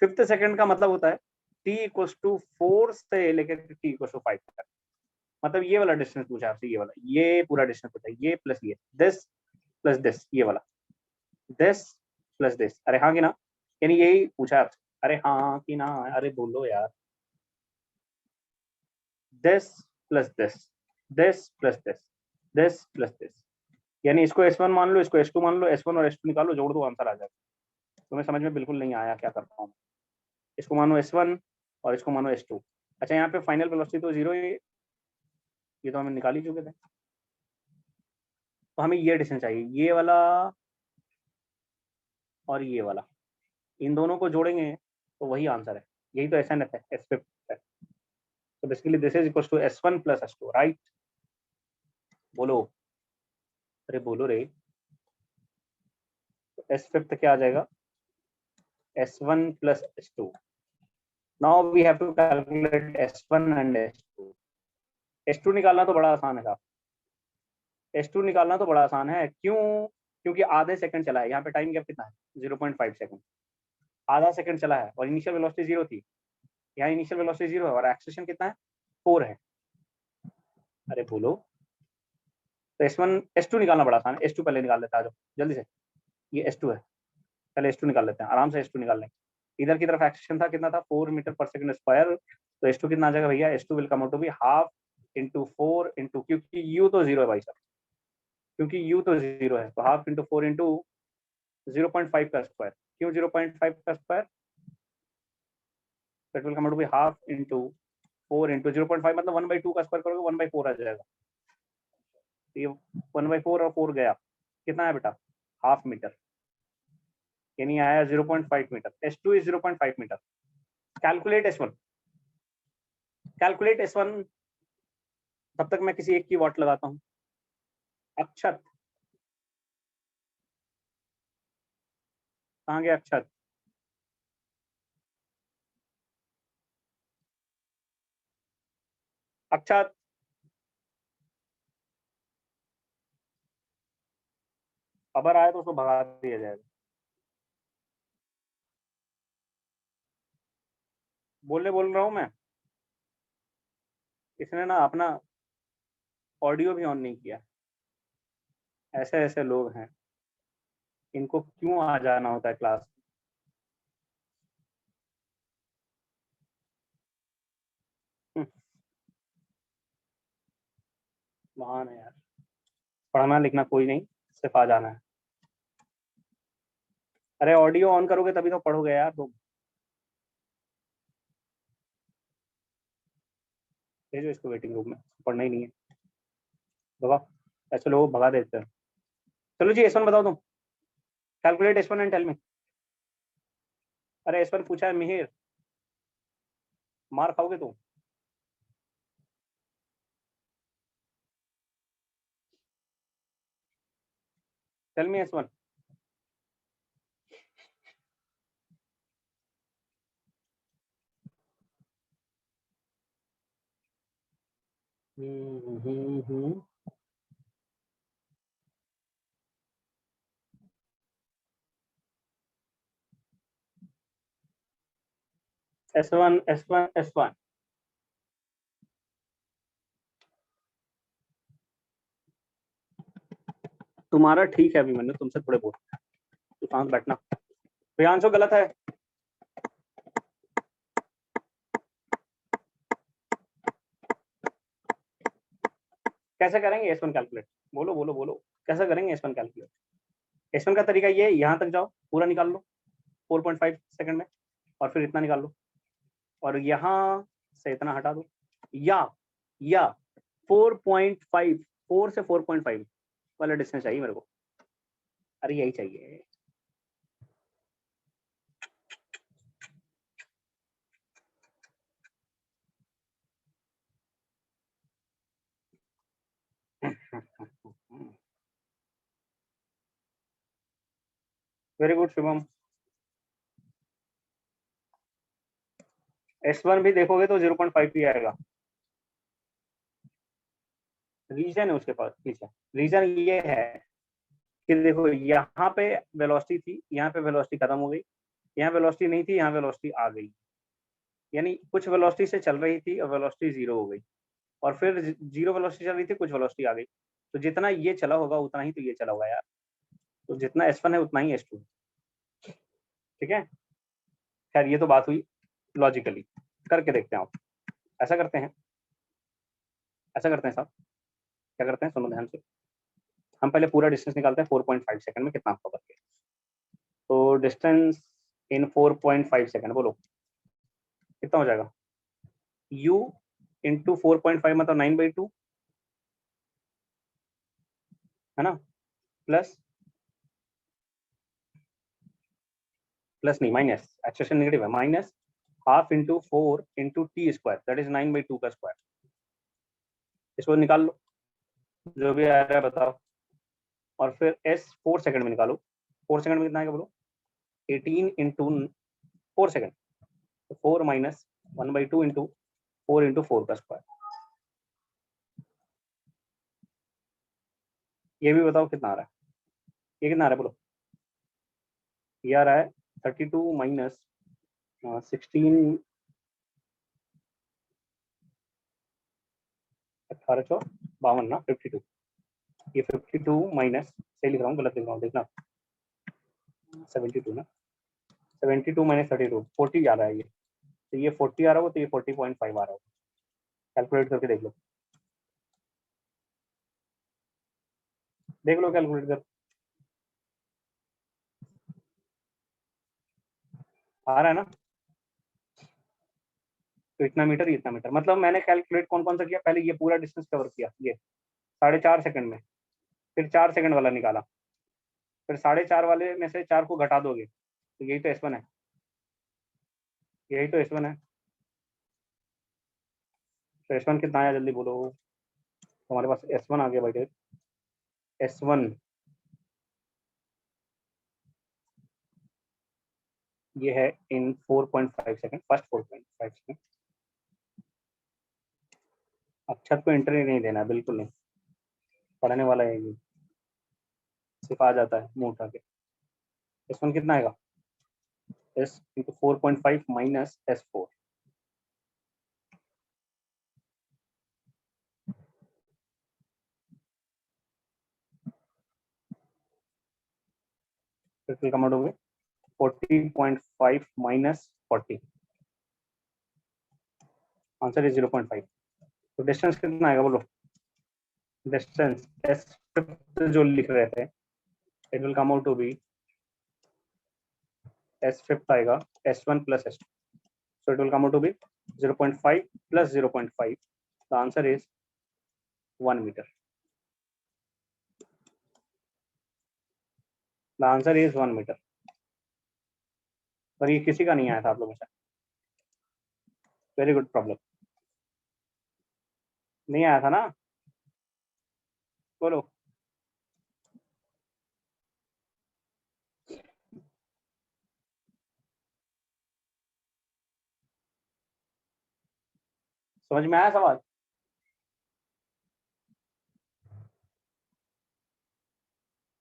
5th सेकंड का मतलब होता है t इक्वल्स टू 4 से लेकर t इक्वल्स टू 5 तक। मतलब ये वाला डिस्टेंस पूछा आपसे, ये वाला, ये पूरा डिस्टेंस पूछा, ये प्लस ये, दिस प्लस दिस, ये वाला, दिस प्लस दिस। अरे हाँ कि ना? यानी यही पूछा आपसे। अरे हाँ कि ना? अरे बोलो यार। This plus this, this plus this, this plus this. यानी इसको S1 मान लो, इसको S2 मान लो, S1 और S2 निकालो, जोड़ दो, आंसर आ जाएगा। तुम्हें समझ में बिल्कुल नहीं आया क्या करता हूँ? इसको मानो S1 और इसको मानो S2। अच्छा, यहाँ पे फाइनल वेलोसिटी तो जीरो है, ये तो हमें निकाल ही चुके थे। तो हमें ये डिस्टेंस चाहिए, ये वाला और ये वाला, इन दोनों को जोड़ेंगे तो वही आंसर है। यही तो SNF है, S5 है। तो basically this is equal to S1 plus S2, right? बोलो, अरे बोलो रे। तो S5 क्या आ जाएगा? S1 plus S2। Now we have to calculate S1 and S2। S2 निकालना तो बड़ा आसान है साहब, S2 निकालना तो बड़ा आसान है। क्यों? क्योंकि आधे सेकंड चला है, यहाँ पे टाइम गैप कितना है? 0.5 सेकंड। आधा सेकंड चला है, और इनिशियल वेलोसिटी जीरो थी, यहाँ इनिशियल वेलोसिटी जीरो है, और एक्सेलरेशन कितना है? 4 है। अरे बोलो। तो S2 निकालना बड़ा आसान है। S2 पहले निकाल लेते हैं, आ जाओ जल्दी से। ये S2 है, पहले S2 निकाल लेते हैं, आराम से S2 निकाल लेंगे। इधर की तरफ एक्सेलरेशन था, कितना था? 4 मीटर पर सेकंड स्क्वायर। तो S2 कितना आ जाएगा भैया? S2 will come out to be half into 4 into, क्योंकि U तो जीरो है भाई साहब, क्योंकि U तो जीरो है, तो हाफ इंटू 4 इंटू 0.5 का स्क्वायर। क्यों 0.5 का square? That will come out to be half into 4 into 0.5, मतलब 1/2 का स्क्वायर करोगे 1/4 आ जाएगा। ये 1/4 और 4 गया, कितना है बेटा? हाफ मीटर, यानी आया 0.5 meter. S2 is 0.5 meter. Calculate S1, calculate S1। तब तक मैं किसी एक की वॉट लगाता हूँ। अक्षत, कहाँ गया अक्षत? अक्षत, खबर आए तो उसको भगा दिया जाएगा। बोल रहा हूँ मैं। इसने ना अपना ऑडियो भी ऑन नहीं किया। ऐसे ऐसे लोग हैं, इनको क्यों आ जाना होता है क्लास? महान है यार। पढ़ना लिखना कोई नहीं, सिर्फ आ जाना है। अरे ऑडियो ऑन करोगे तभी तो पढ़ोगे यार तुम। भेजो इसको वेटिंग रूम में, पढ़ना ही नहीं है। भगा, ऐसे लोग भगा देते हैं। चलो जी S1 बताओ तुम। Calculate S1 and tell me. अरे S1 पूछा है मिहिर, मार खाओगे तुम। Tell me S1। S1 S1 S1। तुम्हारा ठीक है, अभी मैंने तुमसे थोड़े बहुत। तो शांत बैठना। प्रियांशु गलत है। कैसे करेंगे S1 कैलकुलेट? बोलो बोलो बोलो, कैसे करेंगे S1 कैलकुलेट? S1 का तरीका ये है, यहाँ तक जाओ, पूरा निकाल लो 4.5 सेकंड में, और फिर इतना निकाल लो, और यहाँ से इतना हटा दो, या 4.5, 4 से 4.5 वाला डिस्टेंस चाहिए मेरे को। अरे यही चाहिए। Very good Shubham. S1 भी देखोगे तो 0.5 ही आएगा। रीजन है उसके पास पीछे। रीजन ये है कि देखो यहाँ पे वेलोसिटी थी, यहाँ पे वेलोसिटी खत्म हो गई, यहाँ वेलोसिटी नहीं थी, यहाँ वेलोसिटी आ गई। यानी कुछ वेलोसिटी से चल रही थी और वेलोसिटी जीरो हो गई, और फिर जीरो वेलोसिटी चल रही थी, कुछ वेलोसिटी आ गई। तो जितना ये चला होगा उतना ही तो ये चला होगा यार। तो जितना S1 है उतना ही S2। ठीक है, खैर ये तो बात हुई लॉजिकली। करके देखते हैं आप। ऐसा करते हैं, ऐसा करते हैं साहब। क्या करते हैं, सुनो ध्यान से। हम पहले पूरा डिस्टेंस निकालते हैं 4.5 सेकंड में कितना कवर किया। तो डिस्टेंस इन 4.5 सेकंड, बोलो कितना हो जाएगा? u इंटू 4.5 मतलब 9/2 है ना, प्लस, प्लस नहीं माइनस, एक्सेशन नेगेटिव है, minus half into 4 into T square, that is 9/2 का स्क्वायर। इसको निकाल लो, जो भी आ रहा है बताओ। और फिर s 4 सेकंड में निकालो। 4 सेकंड में कितना आएगा बोलो? 18 इंटू 4 सेकंड, तो 4 माइनस 1/2 इंटू 4 इंटू 4 का स्क्वायर। ये भी बताओ कितना आ रहा है? ये कितना आ रहा है बोलो? ये आ रहा है 32 माइनस 16, 1852 ना, 52। ये 52 माइनस, सही लिख रहा हूँ गलत लिख रहा हूँ देखना, 72 ना, 72 माइनस 32, 40 आ रहा है ये। तो ये 40 आ रहा हो, तो ये 40.5 आ रहा हो। कैलकुलेट करके देख लो, देख लो कैलकुलेट कर। आ रहा है ना? तो इतना मीटर, इतना मीटर, मतलब मैंने कैलकुलेट कौन कौन सा किया, पहले ये पूरा डिस्टेंस कवर किया, ये 4.5 सेकंड में, फिर 4 सेकंड वाला निकाला, फिर 4.5 वाले में से 4 को घटा दोगे, तो यही तो S1 है, यही तो S1 है। तो S1 कितना आया जल्दी बोलो? तो हमारे पास S1 आ गया भाई। S1 ये है इन 4.5 सेकंड, फर्स्ट 4.5 सेकंड। अब छत को एंट्री नहीं देना, बिल्कुल नहीं, पढ़ने वाला है ये, सिर्फ आ जाता है मुंह उठा के। S1 कितना आएगा? S इंटू 4.5 माइनस S4, फिर कम आउट हो गए 40.5 माइनस 40, आंसर इज 0.5। तो डिस्टेंस कितना आएगा बोलो? डिस्टेंस एस फिफ्थ जो लिख रहे थे, it will come out to be S fifth आएगा S1 plus S2, so it will come out to be 0.5 plus 0.5, the answer is 1 meter, the answer is 1 meter। पर ये किसी का नहीं आया था आप लोगों से, वेरी गुड प्रॉब्लम, नहीं आया था ना, बोलो। समझ में आया सवाल?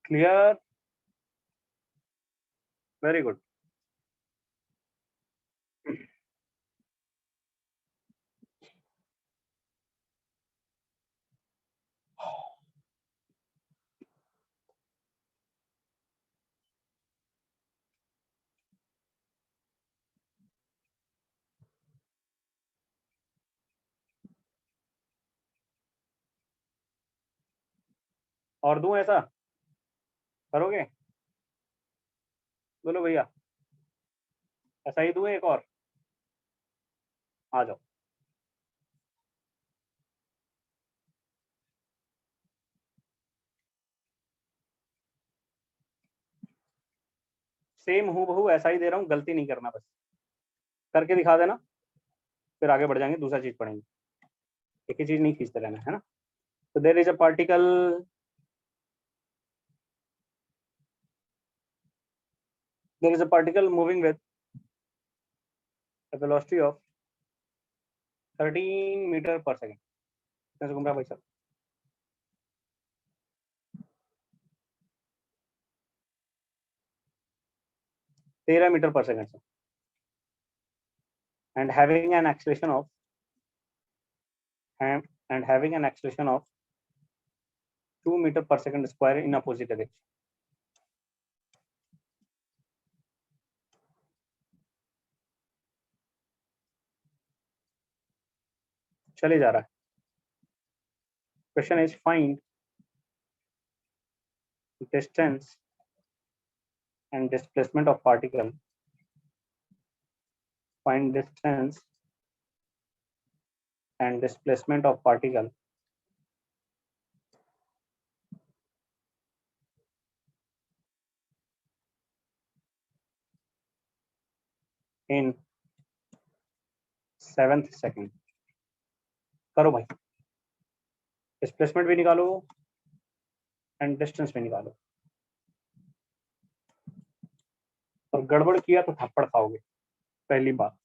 Clear, very good. और दूं ऐसा, करोगे? बोलो भैया, ऐसा ही दूं एक और, आ जाओ। सेम हूँ बहू ऐसा ही दे रहा हूँ, गलती नहीं करना, बस करके दिखा देना, फिर आगे बढ़ जाएंगे, दूसरा चीज पढ़ेंगे, एक ही चीज नहीं खींचते रहना है ना। तो there is a particle, there is a particle moving with a velocity of 13 metre पर सेकेंड। कैसे घूम रहा है भाई साहब? 13 मीटर पर सेकेंड से, and having an acceleration of and having an acceleration of 2 metre पर second square in opposite direction। चले जा रहा है। Question is find distance and displacement of particle, find distance and displacement of particle in 7th second। करो भाई, displacement भी निकालो and distance भी निकालो, और गड़बड़ किया तो थप्पड़ खाओगे, पहली बात।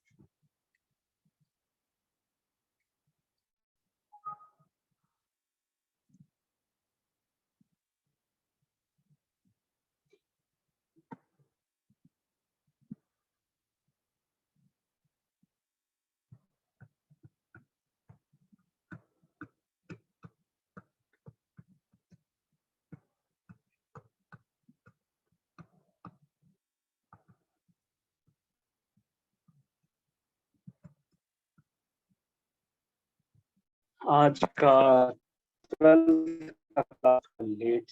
आज का 12th का क्लास लेट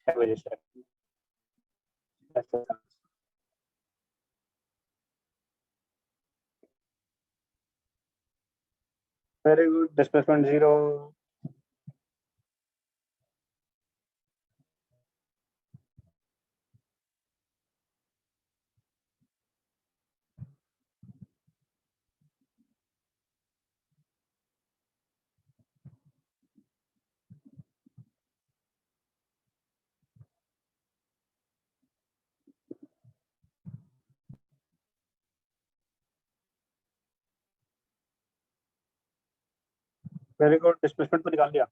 6 बजे से, very good, displacement 0। Very good, displacement तो निकाल लिया।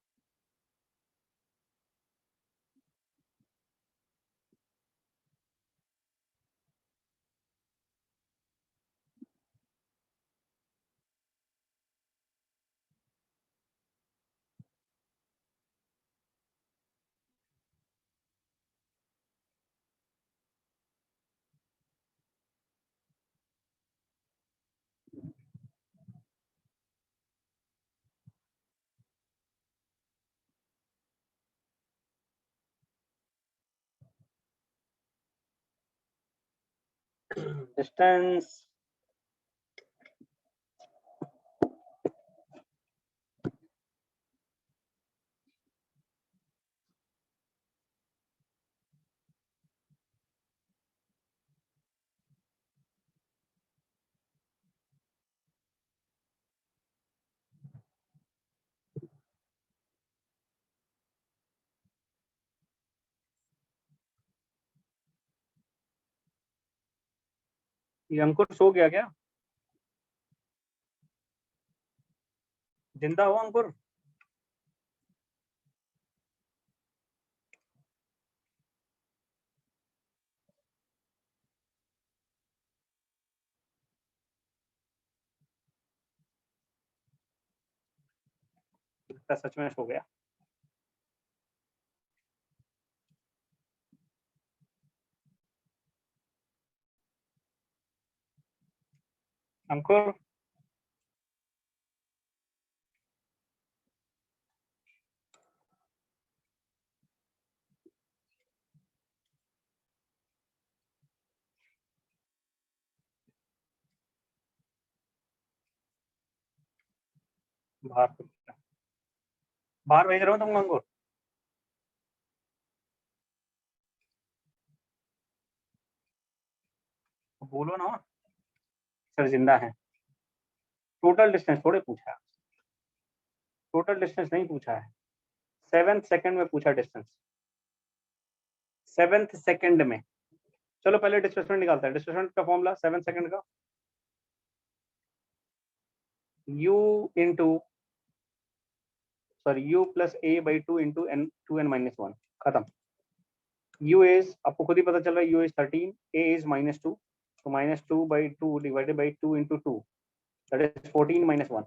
डिस्टेंस ये अंकुर सो गया क्या? जिंदा हो अंकुर? सच में सो गया। अंकुर बाहर, बाहर भेज रहा हूँ तुमको अंकुर। बोलो ना, सर जिंदा है। टोटल डिस्टेंस थोड़े पूछा, टोटल डिस्टेंस नहीं पूछा है, 7 सेकंड में पूछा डिस्टेंस, 7 सेकंड में। चलो पहले डिस्प्लेसमेंट निकालता है। डिस्प्लेसमेंट का फॉर्मूला 7 सेकंड का u into sorry u plus a by 2 into n 2n-1 खत्म। u इज आपको खुद ही पता चल रहा है, u इज 13, a इज -2, तो -2 by 2 divided by 2 into 2 that is 14-1।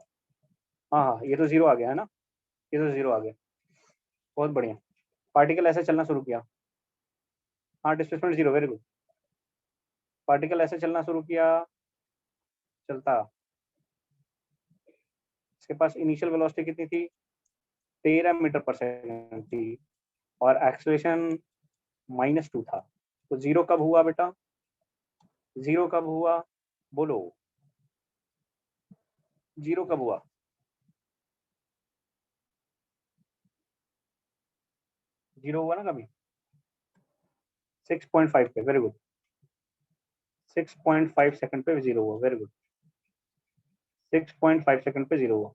हाँ हाँ, ये तो जीरो आ गया है ना, ये तो जीरो आ गया, बहुत बढ़िया। पार्टिकल ऐसे चलना शुरू किया, हाँ displacement zero, very good. Particle ऐसे चलना शुरू किया, चलता, इसके पास इनिशियल वेलोसिटी कितनी थी, 13 मीटर पर सेकंड थी, और एक्सेलरेशन -2 था। तो जीरो कब हुआ बेटा, जीरो कब हुआ, बोलो जीरो कब हुआ? जीरो हुआ ना कभी, 6.5 पे, वेरी गुड, 6.5 सेकंड पे जीरो हुआ, वेरी गुड, 6.5 सेकंड पे जीरो हुआ,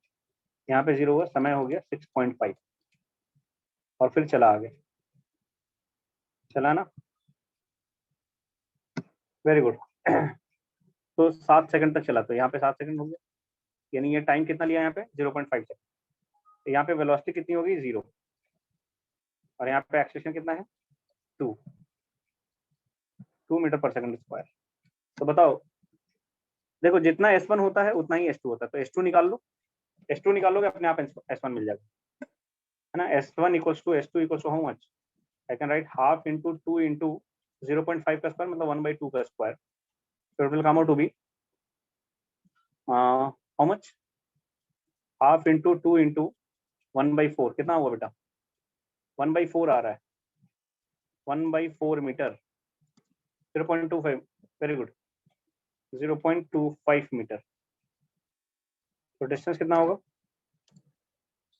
यहाँ पे जीरो हुआ, समय हो गया 6.5, और फिर चला आगे, चला ना, वेरी गुड। तो 7 सेकंड तक चला, तो यहाँ पे 7 सेकंड हो गया, यानी ये टाइम कितना लिया यहाँ पे, 0.5 सेकंड। तो यहाँ पे वेलोसिटी कितनी होगी, जीरो, और यहाँ पे एक्सेलरेशन कितना है, 2 मीटर पर सेकंड स्क्वायर। तो बताओ, देखो जितना S1 होता है उतना ही S2 होता है, तो S2 निकाल लो, S2 निकालोगे अपने आप S1 मिल जाएगा, है ना। S1 equals to S2 equals to how much, I can write half into 2 into 0.5 का स्क्वायर, मतलब 1/2 का square, so it will come out to be how much, half into 2 into 1/4, कितना हुआ बेटा, 1/4 आ रहा है, 1/4 मीटर, 0.25, वेरी गुड, 0.25 मीटर। तो डिस्टेंस कितना होगा,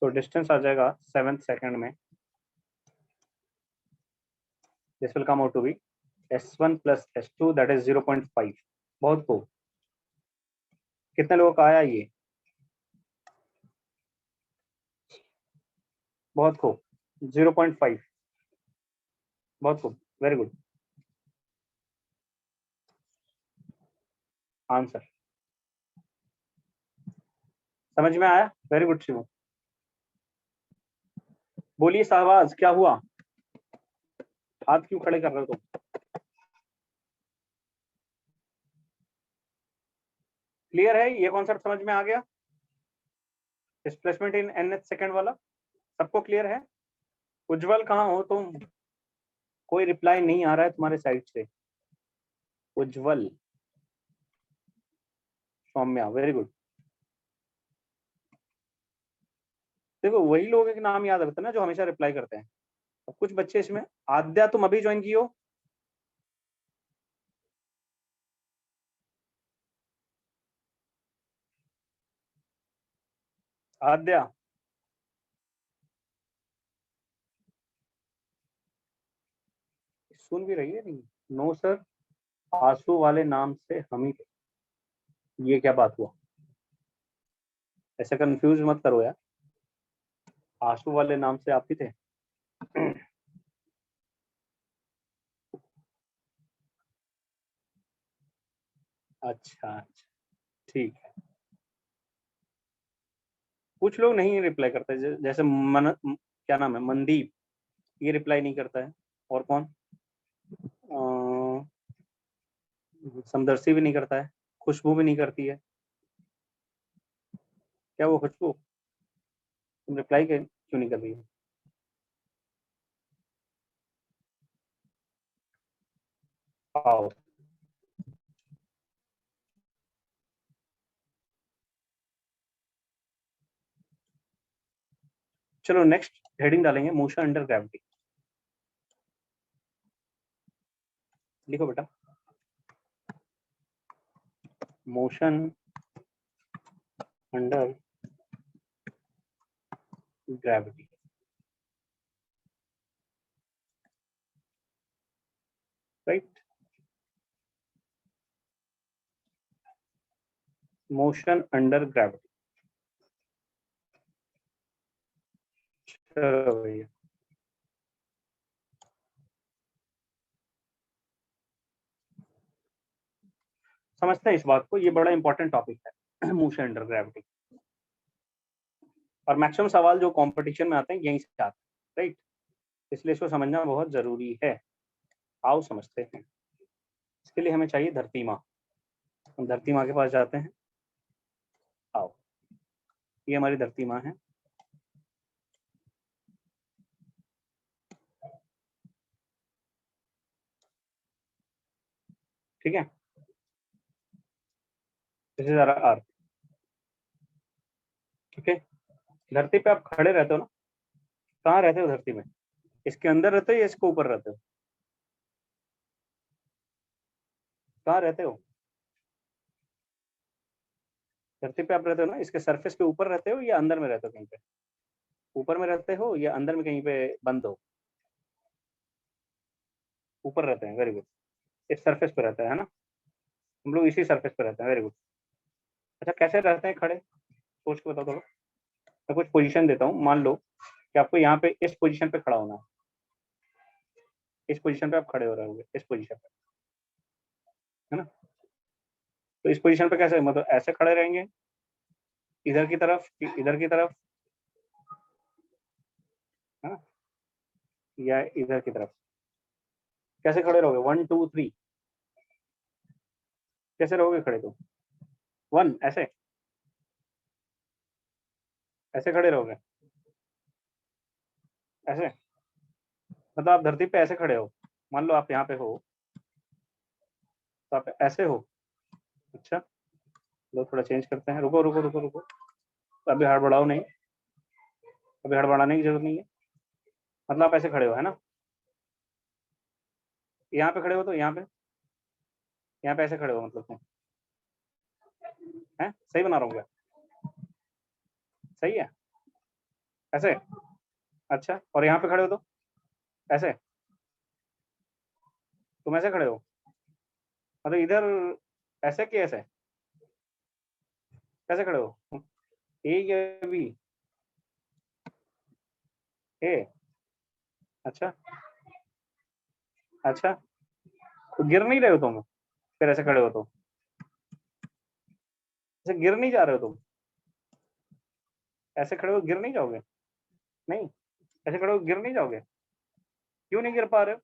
तो डिस्टेंस आ जाएगा 7 सेकंड में, this will come out to B S1 plus S2 that is 0.5। बहुत खूब, कितने लोगों का आया ये, बहुत खूब, 0.5, बहुत खूब, वेरी गुड आंसर, समझ में आया, वेरी गुड शिवम। बोलिए शाहबाज, क्या हुआ? हाथ क्यों खड़े कर रहे हो तुम? क्लियर है? ये कॉन्सेप्ट समझ में आ गया? डिस्प्लेसमेंट इन nth सेकंड वाला सबको क्लियर है? उज्जवल कहाँ हो तुम? कोई रिप्लाई नहीं आ रहा है तुम्हारे साइड से। उज्जवल, सौम्या, वेरी गुड। देखो वही लोगों के नाम याद रखते हैं ना जो हमेशा रिप्लाई करते हैं। अब कुछ बच्चे इसमें, आद्या तुम अभी ज्वाइन की हो? आद्या, सुन भी रही है? नहीं। नो सर, आंसू वाले नाम से हम ही थे। ये क्या बात हुआ? ऐसा कंफ्यूज मत करो यार, आंसू वाले नाम से आप ही थे। अच्छा अच्छा, ठीक है। कुछ लोग नहीं रिप्लाई करते, जैसे क्या नाम है, मनदीप, ये रिप्लाई नहीं करता है। और कौन? समदर्शी भी नहीं करता है। खुशबू भी नहीं करती है। क्या वो खुशबू, तुम रिप्लाई क्यों नहीं कर रही हो? आओ, चलो नेक्स्ट हेडिंग डालेंगे, मोशन अंडर ग्रेविटी। लिखो बेटा, motion under gravity. Right, motion under gravity. चलो भैया, समझते हैं इस बात को, ये बड़ा इंपॉर्टेंट टॉपिक है मोशन अंडर ग्रेविटी। और मैक्सिमम सवाल जो कंपटीशन में आते हैं यहीं से आते हैं, राइट? इसलिए इसको समझना बहुत जरूरी है। आओ समझते हैं। इसके लिए हमें चाहिए धरती माँ। हम धरती माँ के पास जाते हैं। आओ, ये हमारी धरती माँ है। ठीक है, दिस इज आवर अर्थ। ठीक है, धरती पे आप खड़े रहते हो ना? कहाँ रहते हो धरती में? इसके अंदर रहते हो या इसके ऊपर रहते हो? कहाँ रहते हो? धरती पे आप रहते हो ना, इसके सरफेस पे ऊपर रहते हो या अंदर में रहते हो कहीं पे? ऊपर में रहते हो या अंदर में कहीं पे बंद हो? ऊपर रहते हैं, वेरी गुड। इस सरफेस पे रहता है ना? हम लोग इसी सरफेस पे रहते हैं, वेरी गुड। अच्छा, कैसे रहते हैं खड़े? सोच के बताओ थोड़ा। मैं कुछ पोजीशन देता हूँ, मान लो कि आपको यहाँ पे इस पोजीशन पे खड़ा होना है। इस पोजीशन पे आप खड़े हो रहे होंगे, इस पोजीशन पे, है ना? तो इस पोजीशन पे कैसे, मतलब ऐसे खड़े रहेंगे, इधर की तरफ, इधर की तरफ, है ना, या इधर की तरफ? कैसे खड़े रहोगे? 1 2 3, कैसे रहोगे खड़े? तो 1 ऐसे, ऐसे खड़े रहोगे, ऐसे? मतलब आप धरती पे ऐसे खड़े हो, मान लो आप यहाँ पे हो, तो आप ऐसे हो। अच्छा, लो थोड़ा चेंज करते हैं, रुको रुको रुको रुको, अभी हड़बड़ाओ नहीं, अभी हड़बड़ाने की जरूरत नहीं है। मतलब आप ऐसे खड़े हो, है ना? यहाँ पे खड़े हो, तो यहाँ पे ऐसे खड़े हो, मतलब तुम है, सही बना रहा हूँ क्या? सही है, ऐसे? अच्छा, और यहाँ पे खड़े हो तो ऐसे? तुम ऐसे खड़े हो, मतलब इधर ऐसे कि ऐसे? कैसे खड़े हो? ए या बी? ए? अच्छा अच्छा, तो गिर नहीं रहे हो तुम फिर ऐसे खड़े हो तो? ऐसे गिर नहीं जा रहे हो तुम? ऐसे खड़े हो गिर नहीं जाओगे? नहीं, ऐसे खड़े हो गिर नहीं जाओगे? क्यों नहीं गिर पा रहे हो?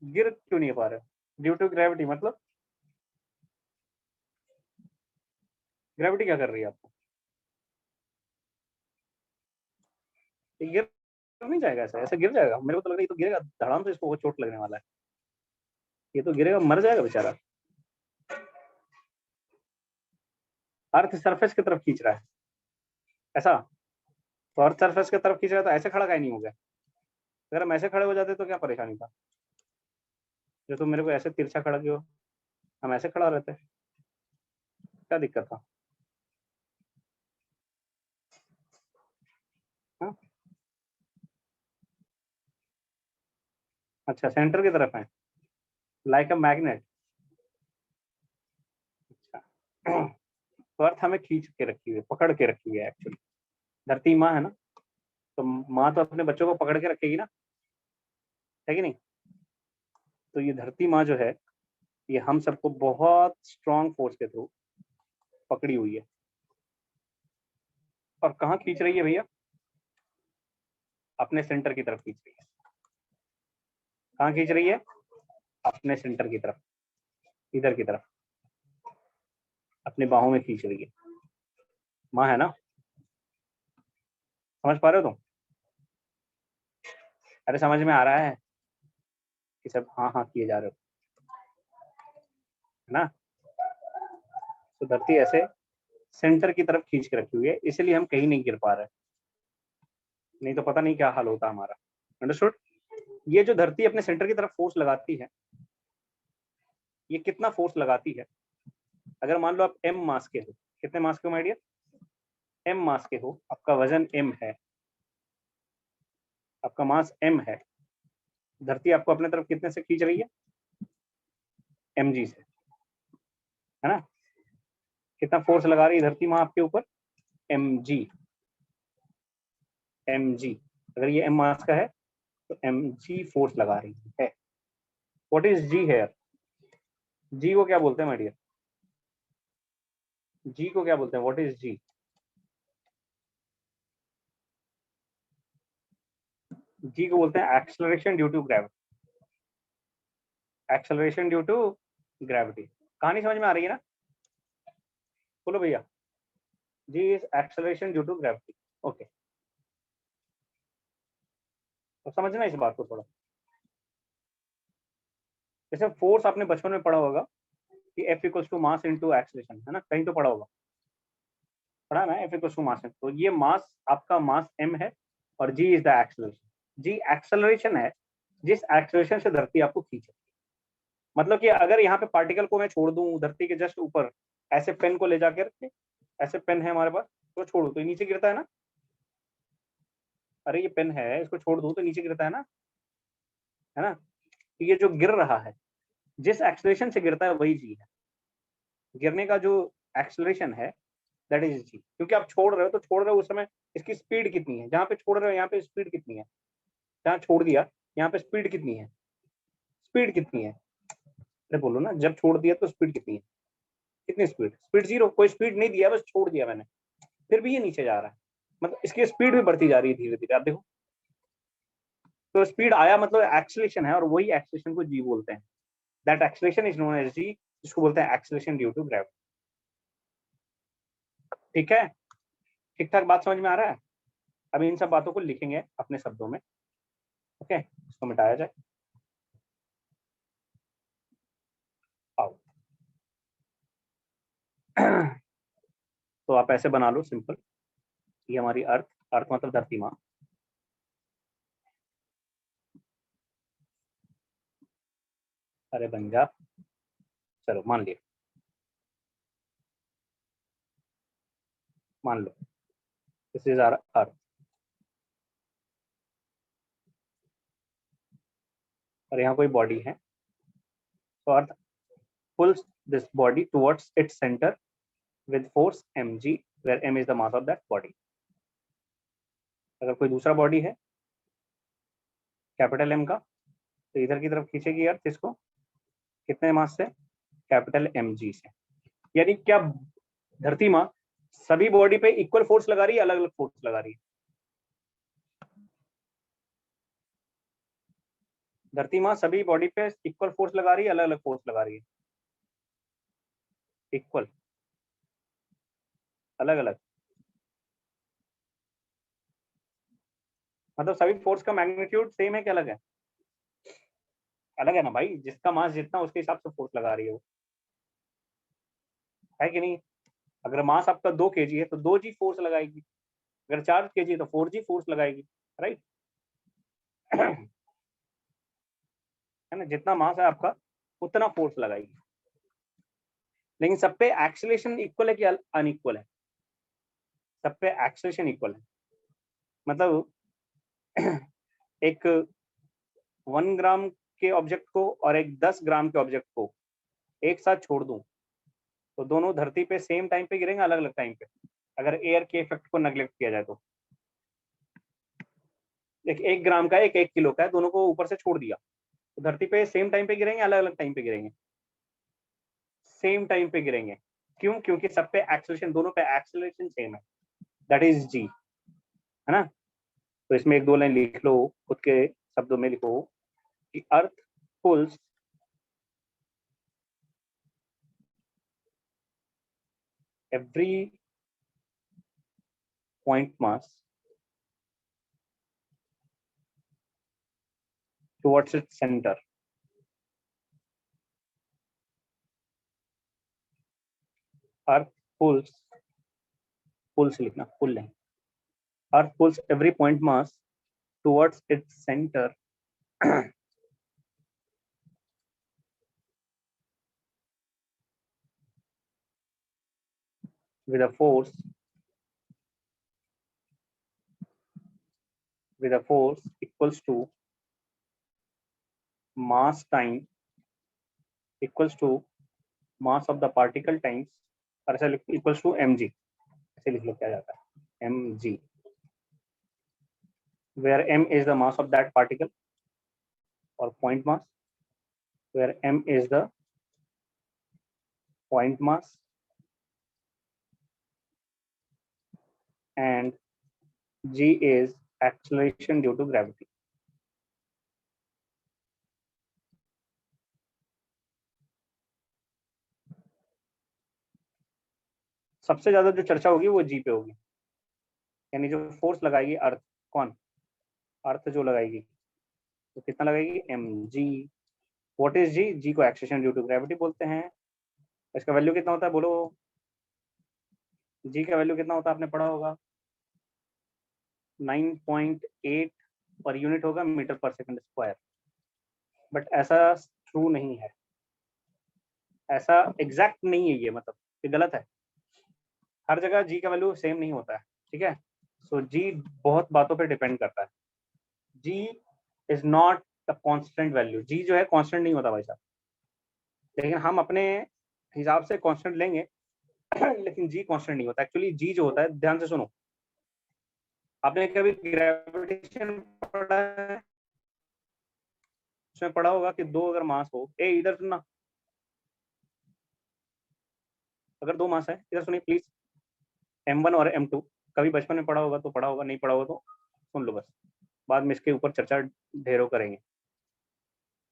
गिर क्यों नहीं पा रहे हो? ड्यू टू ग्रेविटी, मतलब ग्रेविटी क्या कर रही है आपको? ये गिर नहीं जाएगा, ऐसे ऐसे गिर जाएगा? मेरे को तो लग रहा है ये तो गिरेगा धड़ाम से, इसको चोट लगने वाला है, ये तो गिरेगा मर जाएगा बेचारा। अर्थ सरफेस की तरफ खींच रहा है ऐसा, तो अर्थ सरफेस की तरफ खींच रहा है तो ऐसे खड़ा काहे नहीं हो गया? अगर हम ऐसे खड़े हो जाते तो क्या परेशानी था? जो तुम मेरे को ऐसे तिरछा खड़ा किया, हम ऐसे खड़ा रहते, क्या दिक्कत था? हाँ? अच्छा, सेंटर की तरफ है, लाइक अ मैग्नेट। अच्छा, तो अर्थ हमें खींच के रखी हुई है, पकड़ के रखी हुई है एक्चुअली। धरती माँ है ना, तो माँ तो अपने बच्चों को पकड़ के रखेगी ना, है कि नहीं? तो ये धरती माँ जो है, ये हम सबको बहुत स्ट्रॉन्ग फोर्स के थ्रू पकड़ी हुई है। और कहाँ खींच रही है भैया? अपने सेंटर की तरफ खींच रही है। कहाँ खींच रही है? अपने सेंटर की तरफ, इधर की तरफ, अपनी बाहों में खींच रही है। माँ है ना, समझ पा रहे हो तुम? अरे समझ में आ रहा है कि सब हाँ हाँ किए जा रहे हो, है ना? तो धरती ऐसे सेंटर की तरफ खींच के रखी हुई है, इसलिए हम कहीं नहीं गिर पा रहे, नहीं तो पता नहीं क्या हाल होता हमारा। अंडरस्टूड? ये जो धरती अपने सेंटर की तरफ फोर्स लगाती है, ये कितना फोर्स लगाती है? अगर मान लो आप m मास के हो, कितने मास के हो माय डियर? m मास के हो, आपका वजन m है, आपका मास m है, धरती आपको अपने तरफ कितने से खींच रही है? mg से, है ना? कितना फोर्स लगा रही है धरती माँ आपके ऊपर? mg। mg, अगर ये m मास का है तो mg फोर्स लगा रही है। व्हाट इज g है? g को क्या बोलते हैं माय डियर? g को क्या बोलते हैं? What is g? g को बोलते हैं acceleration due to gravity. Acceleration due to gravity. कहानी समझ में आ रही है ना? बोलो भैया, g is acceleration due to gravity. Okay, तो समझना इस बात को थोड़ा। जैसे फोर्स आपने बचपन में पढ़ा होगा कि F equals to mass into acceleration, है ना? कहीं तो पढ़ा होगा, पढ़ा ना? F equals to mass. तो ये मास, आपका मास m है और g is the acceleration. g acceleration है, जिस एक्सेलरेशन से धरती आपको खींचे। मतलब कि अगर यहाँ पे पार्टिकल को मैं छोड़ दूं धरती के जस्ट ऊपर, ऐसे पेन को ले जाकर रखे, ऐसे पेन है हमारे पास, तो छोड़ू तो नीचे गिरता है ना? अरे ये पेन है, इसको छोड़ दूं तो नीचे गिरता है ना? तो ये जो गिर रहा है, जिस एक्सेलरेशन से गिरता है वही जी है। गिरने का जो एक्सेलरेशन है दैट इज जी। क्योंकि आप छोड़ रहे हो तो छोड़ रहे हो उस समय इसकी स्पीड कितनी है, जहाँ पे छोड़ रहे हो यहाँ पे स्पीड कितनी है, जहाँ छोड़ दिया यहाँ पे स्पीड कितनी है? स्पीड कितनी है? अरे बोलो ना, जब छोड़ दिया तो स्पीड कितनी है? कितनी स्पीड? स्पीड जीरो, कोई स्पीड नहीं दिया, बस छोड़ दिया मैंने, फिर भी ये नीचे जा रहा है, मतलब इसकी स्पीड भी बढ़ती जा रही है धीरे धीरे। आप देखो, तो स्पीड आया मतलब एक्सेलरेशन है, और वही एक्सेलरेशन को जी बोलते हैं। That acceleration is known as G, जिसको बोलते हैं एक्सेलरेशन ड्यू टू ग्रेविटी। ठीक है? ठीक ठाक बात समझ में आ रहा है? अब इन सब बातों को लिखेंगे अपने शब्दों में। ओके, इसको मिटाया जाए। आओ। तो आप ऐसे बना लो सिंपल, ये हमारी अर्थ, अर्थ मतलब धरती माँ। अरे बन जा, चलो मान लिया, मान लो दिस इज आवर अर्थ। और यहाँ कोई बॉडी है, तो अर्थ pulls this body towards its center with force mg, where m is the mass of that body. अगर कोई दूसरा बॉडी है कैपिटल M का, तो इधर की तरफ खींचेगी अर्थ इसको, कितने मास से? कैपिटल mg से। यानी क्या धरती माँ सभी बॉडी पे इक्वल फोर्स लगा रही है, अलग अलग फोर्स लगा रही है? धरती माँ सभी बॉडी पे इक्वल फोर्स लगा रही है, अलग अलग फोर्स लगा रही है? इक्वल, अलग अलग, मतलब सभी फोर्स का मैग्नीट्यूड सेम है कि अलग है? अलग है ना भाई, जिसका मास जितना उसके हिसाब से फोर्स लगा रही है वो, है कि नहीं? अगर मास आपका 2 kg है तो 2g फोर्स लगाएगी, अगर 4 kg है तो 4g फोर्स लगाएगी, राइट? है ना, जितना मास है आपका उतना फोर्स लगाएगी। लेकिन सब पे एक्सेलरेशन इक्वल है कि अनइक्वल है? सब पे एक्सेलरेशन इक्वल है, मतलब एक 1 ग्राम के ऑब्जेक्ट को और एक 10 ग्राम के ऑब्जेक्ट को एक साथ छोड़ दूं तो दोनों धरती पे सेम टाइम पे गिरेंगे, अलग अलग टाइम पे, अगर एयर के इफेक्ट को नेग्लेक्ट किया जाए तो? एक 1 ग्राम का एक 1 किलो का है, दोनों को ऊपर से छोड़ दिया तो धरती पे सेम टाइम पे गिरेंगे, अलग अलग टाइम पे गिरेंगे? सेम टाइम पे गिरेंगे। क्यों? क्योंकि सब पे एक्सेलरेशन, दोनों पे एक्सेलरेशन सेम है, दैट इज जी, है ना? तो इसमें एक दो लाइन लिख लो, खुद के शब्दों में लिखो कि अर्थ pools every point mass towards its center. Earth pulls लिखना, pull नहीं, Earth pulls every point mass towards its center with a force equals to mass time equals to mass of the particle times, और ऐसा equals to mg, ऐसे लिख लो क्या जाता है, mg, where m is the mass of that particle or point mass, where m is the point mass and g is acceleration due to gravity. सबसे ज्यादा जो चर्चा होगी वो जी पे होगी, यानी जो फोर्स लगाएगी अर्थ, कौन? अर्थ जो लगाएगी तो कितना लगाएगी, एम जी। व्हाट इज जी? जी को एक्सेलरेशन ड्यू टू ग्रेविटी बोलते हैं। इसका वैल्यू कितना होता है बोलो? जी का वैल्यू कितना होता है, आपने पढ़ा होगा, 9.8 पर यूनिट होगा metre per second square. But ऐसा ट्रू नहीं है, ऐसा एग्जैक्ट नहीं है ये, मतलब ये गलत है। हर जगह जी का वैल्यू सेम नहीं होता है, ठीक है? सो जी बहुत बातों पे डिपेंड करता है। G is not the constant value, g जो है कांस्टेंट नहीं होता भाई साहब, लेकिन हम अपने हिसाब से कांस्टेंट लेंगे लेकिन जी कांस्टेंट नहीं होता। एक्चुअली जी जो होता है, ध्यान से सुनो, आपने कभी ग्रेविटेशन पढ़ा है? उसमें पढ़ा होगा कि दो अगर मास हो, ए इधर सुनना, अगर दो मास है, इधर सुनिए प्लीज, m1 और m2, कभी बचपन में पढ़ा होगा तो पढ़ा होगा, नहीं पढ़ा होगा तो सुन लो बस, बाद में इसके ऊपर चर्चा ढेरों करेंगे।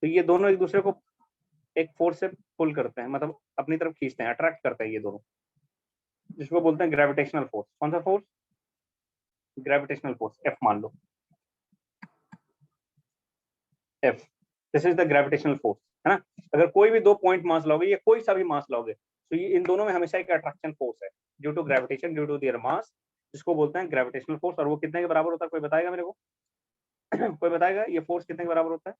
तो ये दोनों एक दूसरे को एक फोर्स से पुल करते हैं, मतलब अपनी तरफ खींचते हैं, अट्रैक्ट करते हैं ये दोनों, जिसको बोलते हैं ग्रेविटेशनल फोर्स। कौन सा फोर्स? ग्रेविटेशनल फोर्स, एफ मान लो, F, this is the gravitational force, है ना? अगर कोई भी दो पॉइंट मास लोगे या कोई सा भी मास लोगे तो ये इन दोनों में हमेशा एक अट्रैक्शन फोर्स है due to gravitation, due to their mass, जिसको बोलते हैं ग्रेविटेशनल फोर्स। और वो कितने के बराबर होता है, कोई बताएगा मेरे को? कोई बताएगा ये फोर्स कितने के बराबर होता है?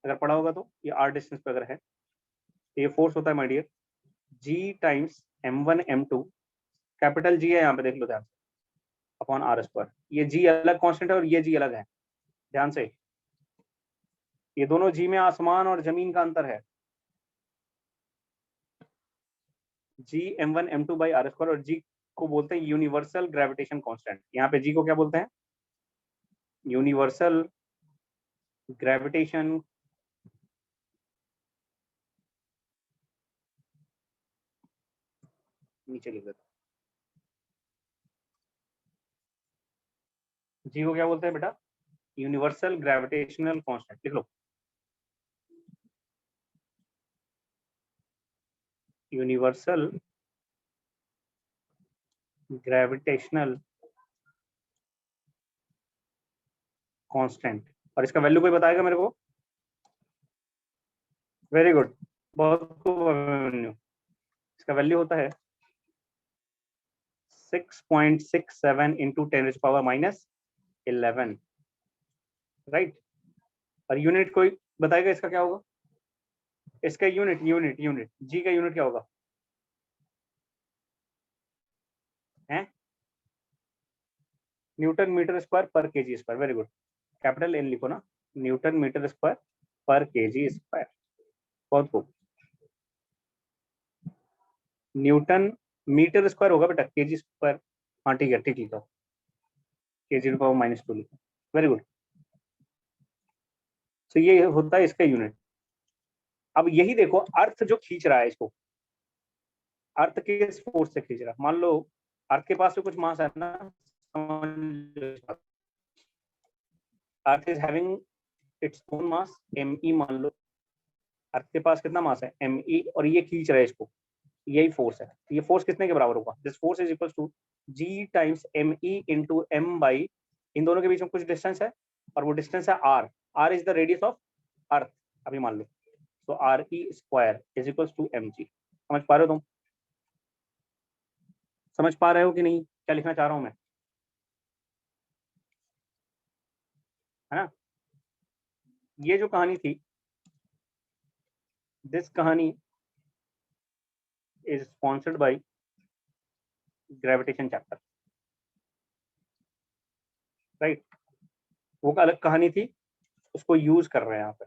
अगर पढ़ा होगा तो, ये आर डिस्टेंस पे अगर है तो ये फोर्स होता है my dear, G times m1 m2, capital G है यहाँ पे देख लो ध्यान से, अपॉन आर स्क्वायर। ये जी अलग कांस्टेंट है और ये जी अलग है, ध्यान से, ये दोनों जी में आसमान और जमीन का अंतर है। जी m1 m2 by are square, और जी को बोलते हैं यूनिवर्सल ग्रेविटेशन कांस्टेंट। यहाँ पे जी को क्या बोलते हैं? यूनिवर्सल ग्रेविटेशन नीचे लिख देता हूँ, जी को क्या बोलते हैं बेटा? यूनिवर्सल ग्रेविटेशनल कांस्टेंट, लिख लो। यूनिवर्सल ग्रेविटेशनल कांस्टेंट, और इसका वैल्यू कोई बताएगा मेरे को? वेरी गुड, बहुत खूब अभिमन्यु। इसका वैल्यू होता है 6.67 इंटू 10⁻⁻11, राइट। और यूनिट कोई बताएगा इसका क्या होगा? इसका यूनिट यूनिट यूनिट जी का यूनिट क्या होगा? है newton metre square per kg square. Very good, capital N लिखो ना, newton metre square per kg square. बहुत खूब। न्यूटन मीटर स्क्वायर होगा बेटा, केजी स्क्वायर। हाँ ठीक है, ठीक लिखो, केजी टू पावर -2 लिखो। Very good. तो ये होता है इसका यूनिट। अब यही देखो, अर्थ जो खींच रहा है इसको, अर्थ किस फोर्स से खींच रहा है? मान लो अर्थ के पास भी कुछ मास है ना, earth is having its own mass me, मान लो अर्थ के पास कितना मास है me, और ये खींच रहा है इसको, यही फोर्स है। ये फोर्स कितने के बराबर होगा? This force is equal to g times me into m by, इन दोनों के बीच में कुछ डिस्टेंस है, और वो डिस्टेंस है r। r is the radius of earth अभी मान लो, तो R E square is equal to mg। समझ पा रहे हो तुम? समझ पा रहे हो कि नहीं क्या लिखना चाह रहा हूं मैं? है ना? ये जो कहानी थी, दिस कहानी is sponsored by gravitation chapter, right. वो अलग कहानी थी, उसको यूज कर रहे हैं यहाँ पे।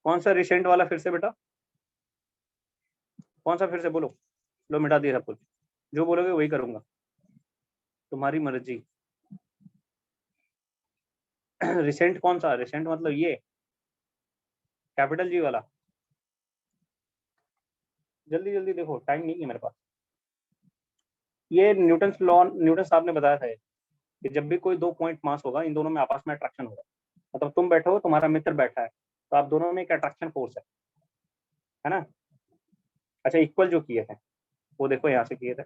कौन सा रिसेंट वाला फिर से बेटा? कौन सा फिर से बोलो? लो मिटा दिया सब कुछ, जो बोलोगे वही करूंगा, तुम्हारी मर्जी। रिसेंट कौन सा? रिसेंट मतलब ये कैपिटल जी वाला। जल्दी जल्दी देखो, टाइम नहीं है मेरे पास। ये न्यूटन लॉ, न्यूटन साहब ने बताया था कि जब भी कोई दो पॉइंट मास होगा, इन दोनों में आपस में अट्रैक्शन होगा। मतलब तुम बैठो हो, तुम्हारा मित्र बैठा है, तो आप दोनों में एक अट्रैक्शन फोर्स है ना? अच्छा, इक्वल जो किए थे वो देखो यहाँ से किए थे।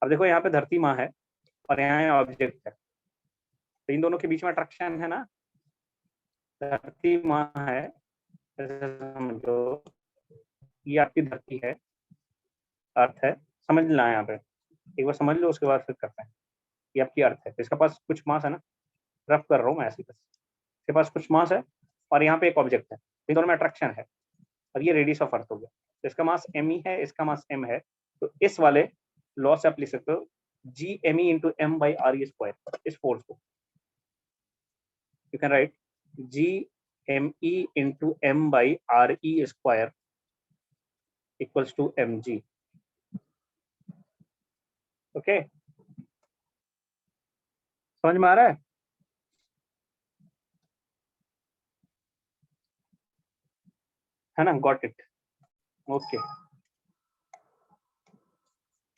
अब देखो यहाँ पे धरती माँ है और यहाँ ऑब्जेक्ट है, तो इन दोनों के बीच में अट्रैक्शन है ना। धरती माँ है, समझो ये आपकी धरती है, अर्थ है, समझ लेना यहाँ पे, एक बार समझ लो उसके बाद फिर करते हैं। ये आपकी अर्थ है, इसके पास कुछ मास है ना, रफ कर रहा हूँ मैं ऐसे बस, इसके पास कुछ मास है और यहाँ पे एक ऑब्जेक्ट है, इन दोनों में अट्रैक्शन है, और ये रेडियस ऑफ अर्थ हो गया। तो इसका मास me है, इसका मास m है, तो इस वाले लॉ से आप लिख सकते हो G me into M by R E square. इस फोर्स को you can write G M E into M by R E square equals to M G. Okay, समझ में आ रहा है ना? Got it. ओके,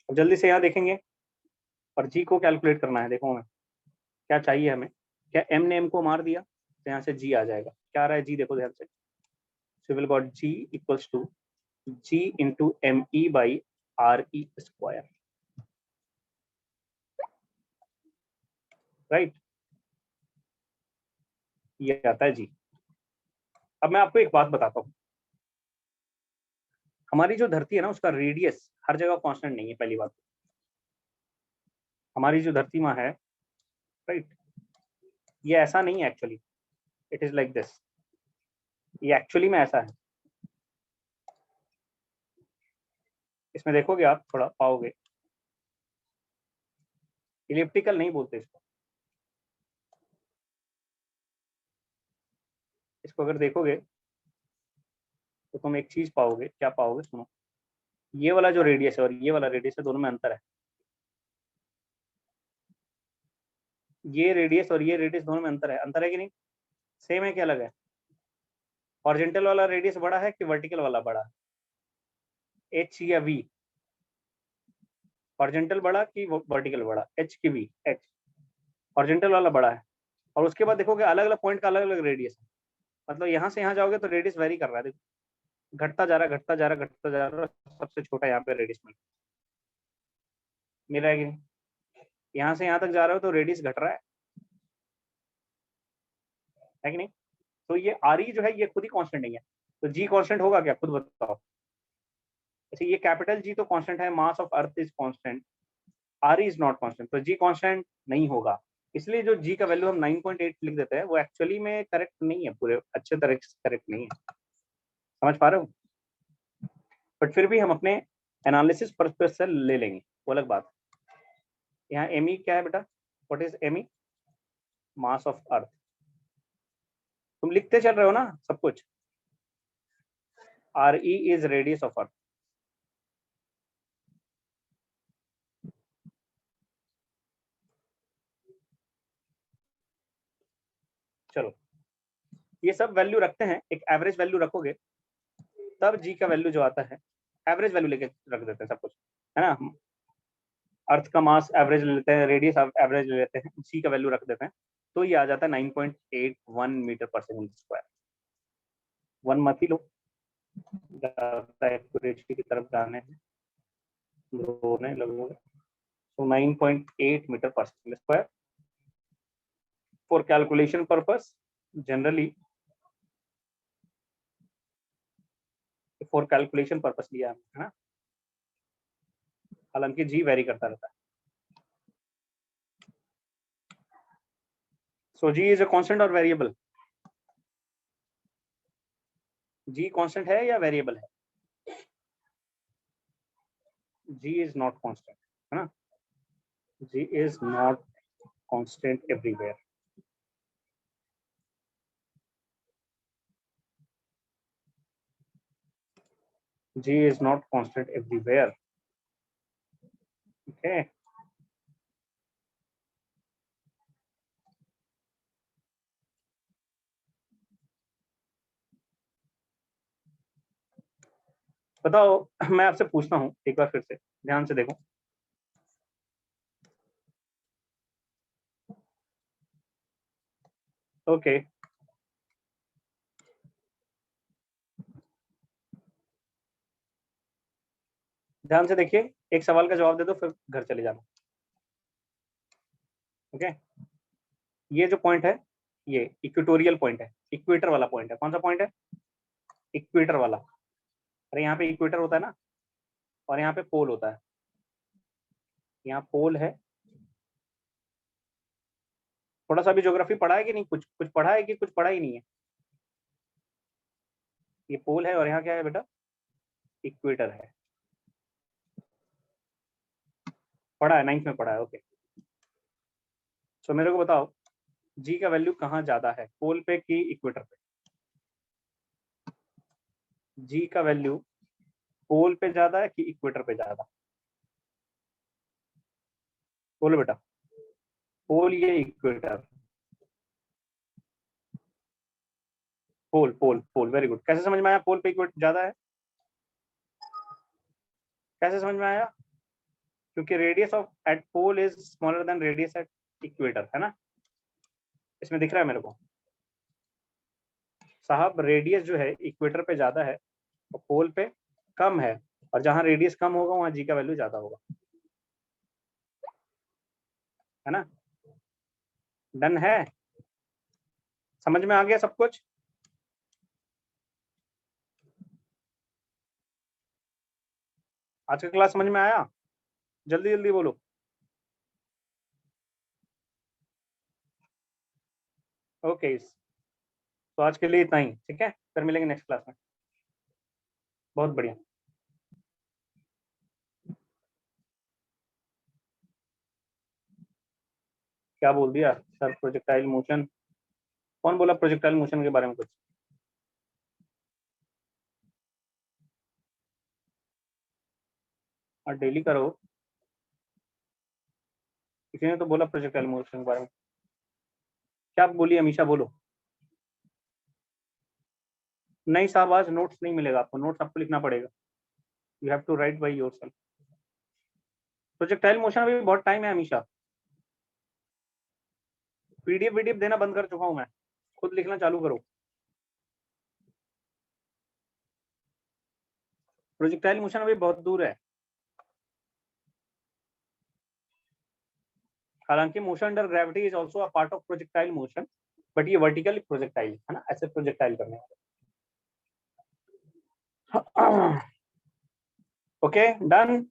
अब जल्दी से यहाँ देखेंगे, और जी को कैलकुलेट करना है। देखो हमें क्या चाहिए, हमें क्या m ने m को मार दिया, तो यहाँ से g आ जाएगा। क्या आ रहा है g? देखो ध्यान से, so we'll got g equals to g into me by re square, right. ये आता है जी। अब मैं आपको एक बात बताता हूँ, हमारी जो धरती है ना, उसका रेडियस हर जगह कांस्टेंट नहीं है। पहली बात, हमारी जो धरती माँ है, राइट, ये ऐसा नहीं है actually, it is like this. ये एक्चुअली में ऐसा है, इसमें देखोगे आप थोड़ा पाओगे, इलिप्टिकल नहीं बोलते इसको। इसको अगर देखोगे तो तुम एक चीज पाओगे। क्या पाओगे? सुनो, ये वाला जो रेडियस है और ये वाला रेडियस है, दोनों में अंतर है। ये रेडियस और ये रेडियस दोनों में अंतर है। अंतर है कि नहीं? सेम है कि अलग है? हॉरिजॉन्टल वाला रेडियस बड़ा है कि वर्टिकल वाला बड़ा है? एच या वी? हॉरिजॉन्टल बड़ा कि वर्टिकल बड़ा? एच की वी? एच। हॉरिजॉन्टल वाला बड़ा है, और उसके बाद देखोगे अलग अलग पॉइंट का अलग अलग रेडियस है, मतलब यहाँ से यहाँ जाओगे तो रेडियस वेरी कर रहा है, देखो घटता जा रहा है, घटता जा रहा है, घटता जा रहा है, सबसे छोटा यहाँ पे रेडियस मिल रहा है कि नहीं? यहाँ से यहाँ तक जा रहे हो तो रेडियस घट रहा है कि नहीं? तो ये आर जो है ये खुद ही कांस्टेंट नहीं है, तो जी कांस्टेंट होगा क्या, खुद बताओ। अच्छा ये कैपिटल जी तो कांस्टेंट है, mass of earth is constant, R is not constant, तो जी कांस्टेंट नहीं होगा। इसलिए जो जी का वैल्यू हम 9.8 लिख देते हैं वो एक्चुअली में करेक्ट नहीं है, पूरे अच्छे तरह से करेक्ट नहीं है, समझ पा रहे हो? बट फिर भी हम अपने एनालिसिस पर्पस से ले लेंगे, वो अलग बात। यहाँ एम क्या है बेटा, what is M, mass of earth. तुम लिखते चल रहे हो ना सब कुछ, R E is radius of earth. चलो ये सब वैल्यू रखते हैं, एक एवरेज वैल्यू रखोगे तब जी का वैल्यू जो आता है, एवरेज वैल्यू लेके रख देते हैं सब कुछ, है ना? अर्थ का मास एवरेज ले लेते हैं, रेडियस एवरेज ले लेते हैं, सी का वैल्यू रख देते हैं, तो ये आ जाता है 9.81 metre per second square. One मत ही लो, एक्यूरेसी की तरफ जाने दोनों लगभग, so 9.8 metre per second square. For calculation purpose generally, for calculation purpose लिया है ना, हालांकि जी वेरी करता रहता है। सो जी इज अ कांस्टेंट और वेरिएबल, जी कांस्टेंट है या वेरिएबल है? जी इज नॉट कांस्टेंट, है ना, g is not constant everywhere. G is not constant everywhere. Okay. बताओ मैं आपसे पूछता हूँ एक बार फिर से, ध्यान से देखो। ओके ध्यान से देखिए, एक सवाल का जवाब दे दो फिर घर चले जाना। ओके ये जो पॉइंट है ये इक्वेटोरियल पॉइंट है, इक्वेटर वाला पॉइंट है। कौन सा पॉइंट है? इक्वेटर वाला। अरे यहाँ पे इक्वेटर होता है ना, और यहाँ पे पोल होता है, यहाँ पोल है। थोड़ा सा भी ज्योग्राफी पढ़ा है कि नहीं, कुछ कुछ पढ़ा है कि कुछ पढ़ा ही नहीं है? ये पोल है और यहाँ क्या है बेटा, इक्वेटर है। पढ़ा है, 9th में पढ़ा है। ओके तो मेरे को बताओ जी का वैल्यू कहाँ ज्यादा है, पोल पे कि इक्वेटर पे? जी का वैल्यू पोल पे ज्यादा है कि इक्वेटर पे ज्यादा? बोलो बेटा, पोल या इक्वेटर? पोल पोल पोल, वेरी गुड। कैसे समझ में आया पोल पे इक्वेटर ज्यादा है? कैसे समझ में आया? क्योंकि radius of at pole is smaller than radius at equator, है ना? इसमें दिख रहा है मेरे को साहब, रेडियस जो है इक्वेटर पे ज्यादा है और पोल पे कम है, और जहां रेडियस कम होगा वहां जी का वैल्यू ज्यादा होगा, है ना? डन है? समझ में आ गया सब कुछ? आज का क्लास समझ में आया? जल्दी जल्दी बोलो। ओके तो आज के लिए इतना ही, ठीक है, फिर मिलेंगे नेक्स्ट क्लास में। बहुत बढ़िया। क्या बोल दिया सर, प्रोजेक्टाइल मोशन? कौन बोला प्रोजेक्टाइल मोशन के बारे में कुछ? और डेली करो, किसी ने तो बोला प्रोजेक्टाइल मोशन के बारे में। क्या बोली अमीशा, बोलो। नहीं साहब आज नोट्स नहीं मिलेगा आपको, नोट्स आपको लिखना पड़ेगा, you have to write by yourself. Projectile motion अभी बहुत टाइम है अमीशा, पीडीएफ वीडीएफ देना बंद कर चुका हूं मैं, खुद लिखना चालू करो। प्रोजेक्टाइल मोशन अभी बहुत दूर है, हालांकि motion under gravity is also a part of projectile motion, but ये वर्टिकल प्रोजेक्टाइल है ना, ऐसे प्रोजेक्टाइल करने वाले। ओके डन,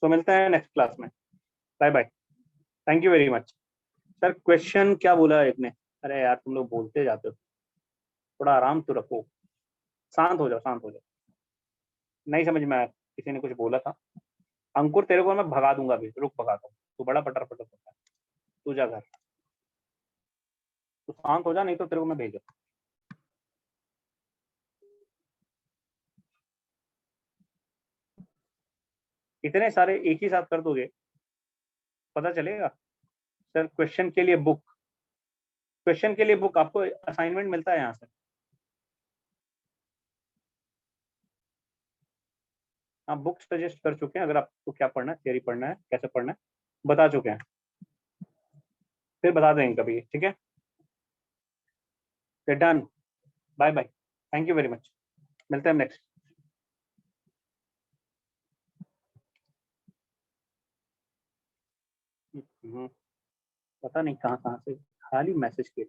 सो मिलते हैं नेक्स्ट क्लास में, bye bye, thank you very much. Sir question क्या बोला एक ने? अरे यार तुम लोग बोलते जाते हो, थोड़ा आराम तो रखो, शांत हो जाओ, शांत हो जाओ। नहीं समझ में आया, किसी ने कुछ बोला था। अंकुर तेरे को मैं भगा दूंगा अभी, रुक भगाता हूँ, तू बड़ा पटर पटर करता है, तू जा घर, तू शांत हो जा, नहीं तो तेरे को मैं भेज दूँ। इतने सारे एक ही साथ कर दोगे, पता चलेगा। सर क्वेश्चन के लिए बुक, क्वेश्चन के लिए बुक आपको असाइनमेंट मिलता है यहाँ से। आप बुक सजेस्ट कर चुके हैं, अगर आपको क्या पढ़ना है, थियरी पढ़ना है, कैसे पढ़ना है बता चुके हैं, फिर बता देंगे कभी, ठीक है। Done, bye bye, thank you very much, मिलते हैं नेक्स्ट। पता नहीं कहाँ कहाँ से खाली मैसेज किया।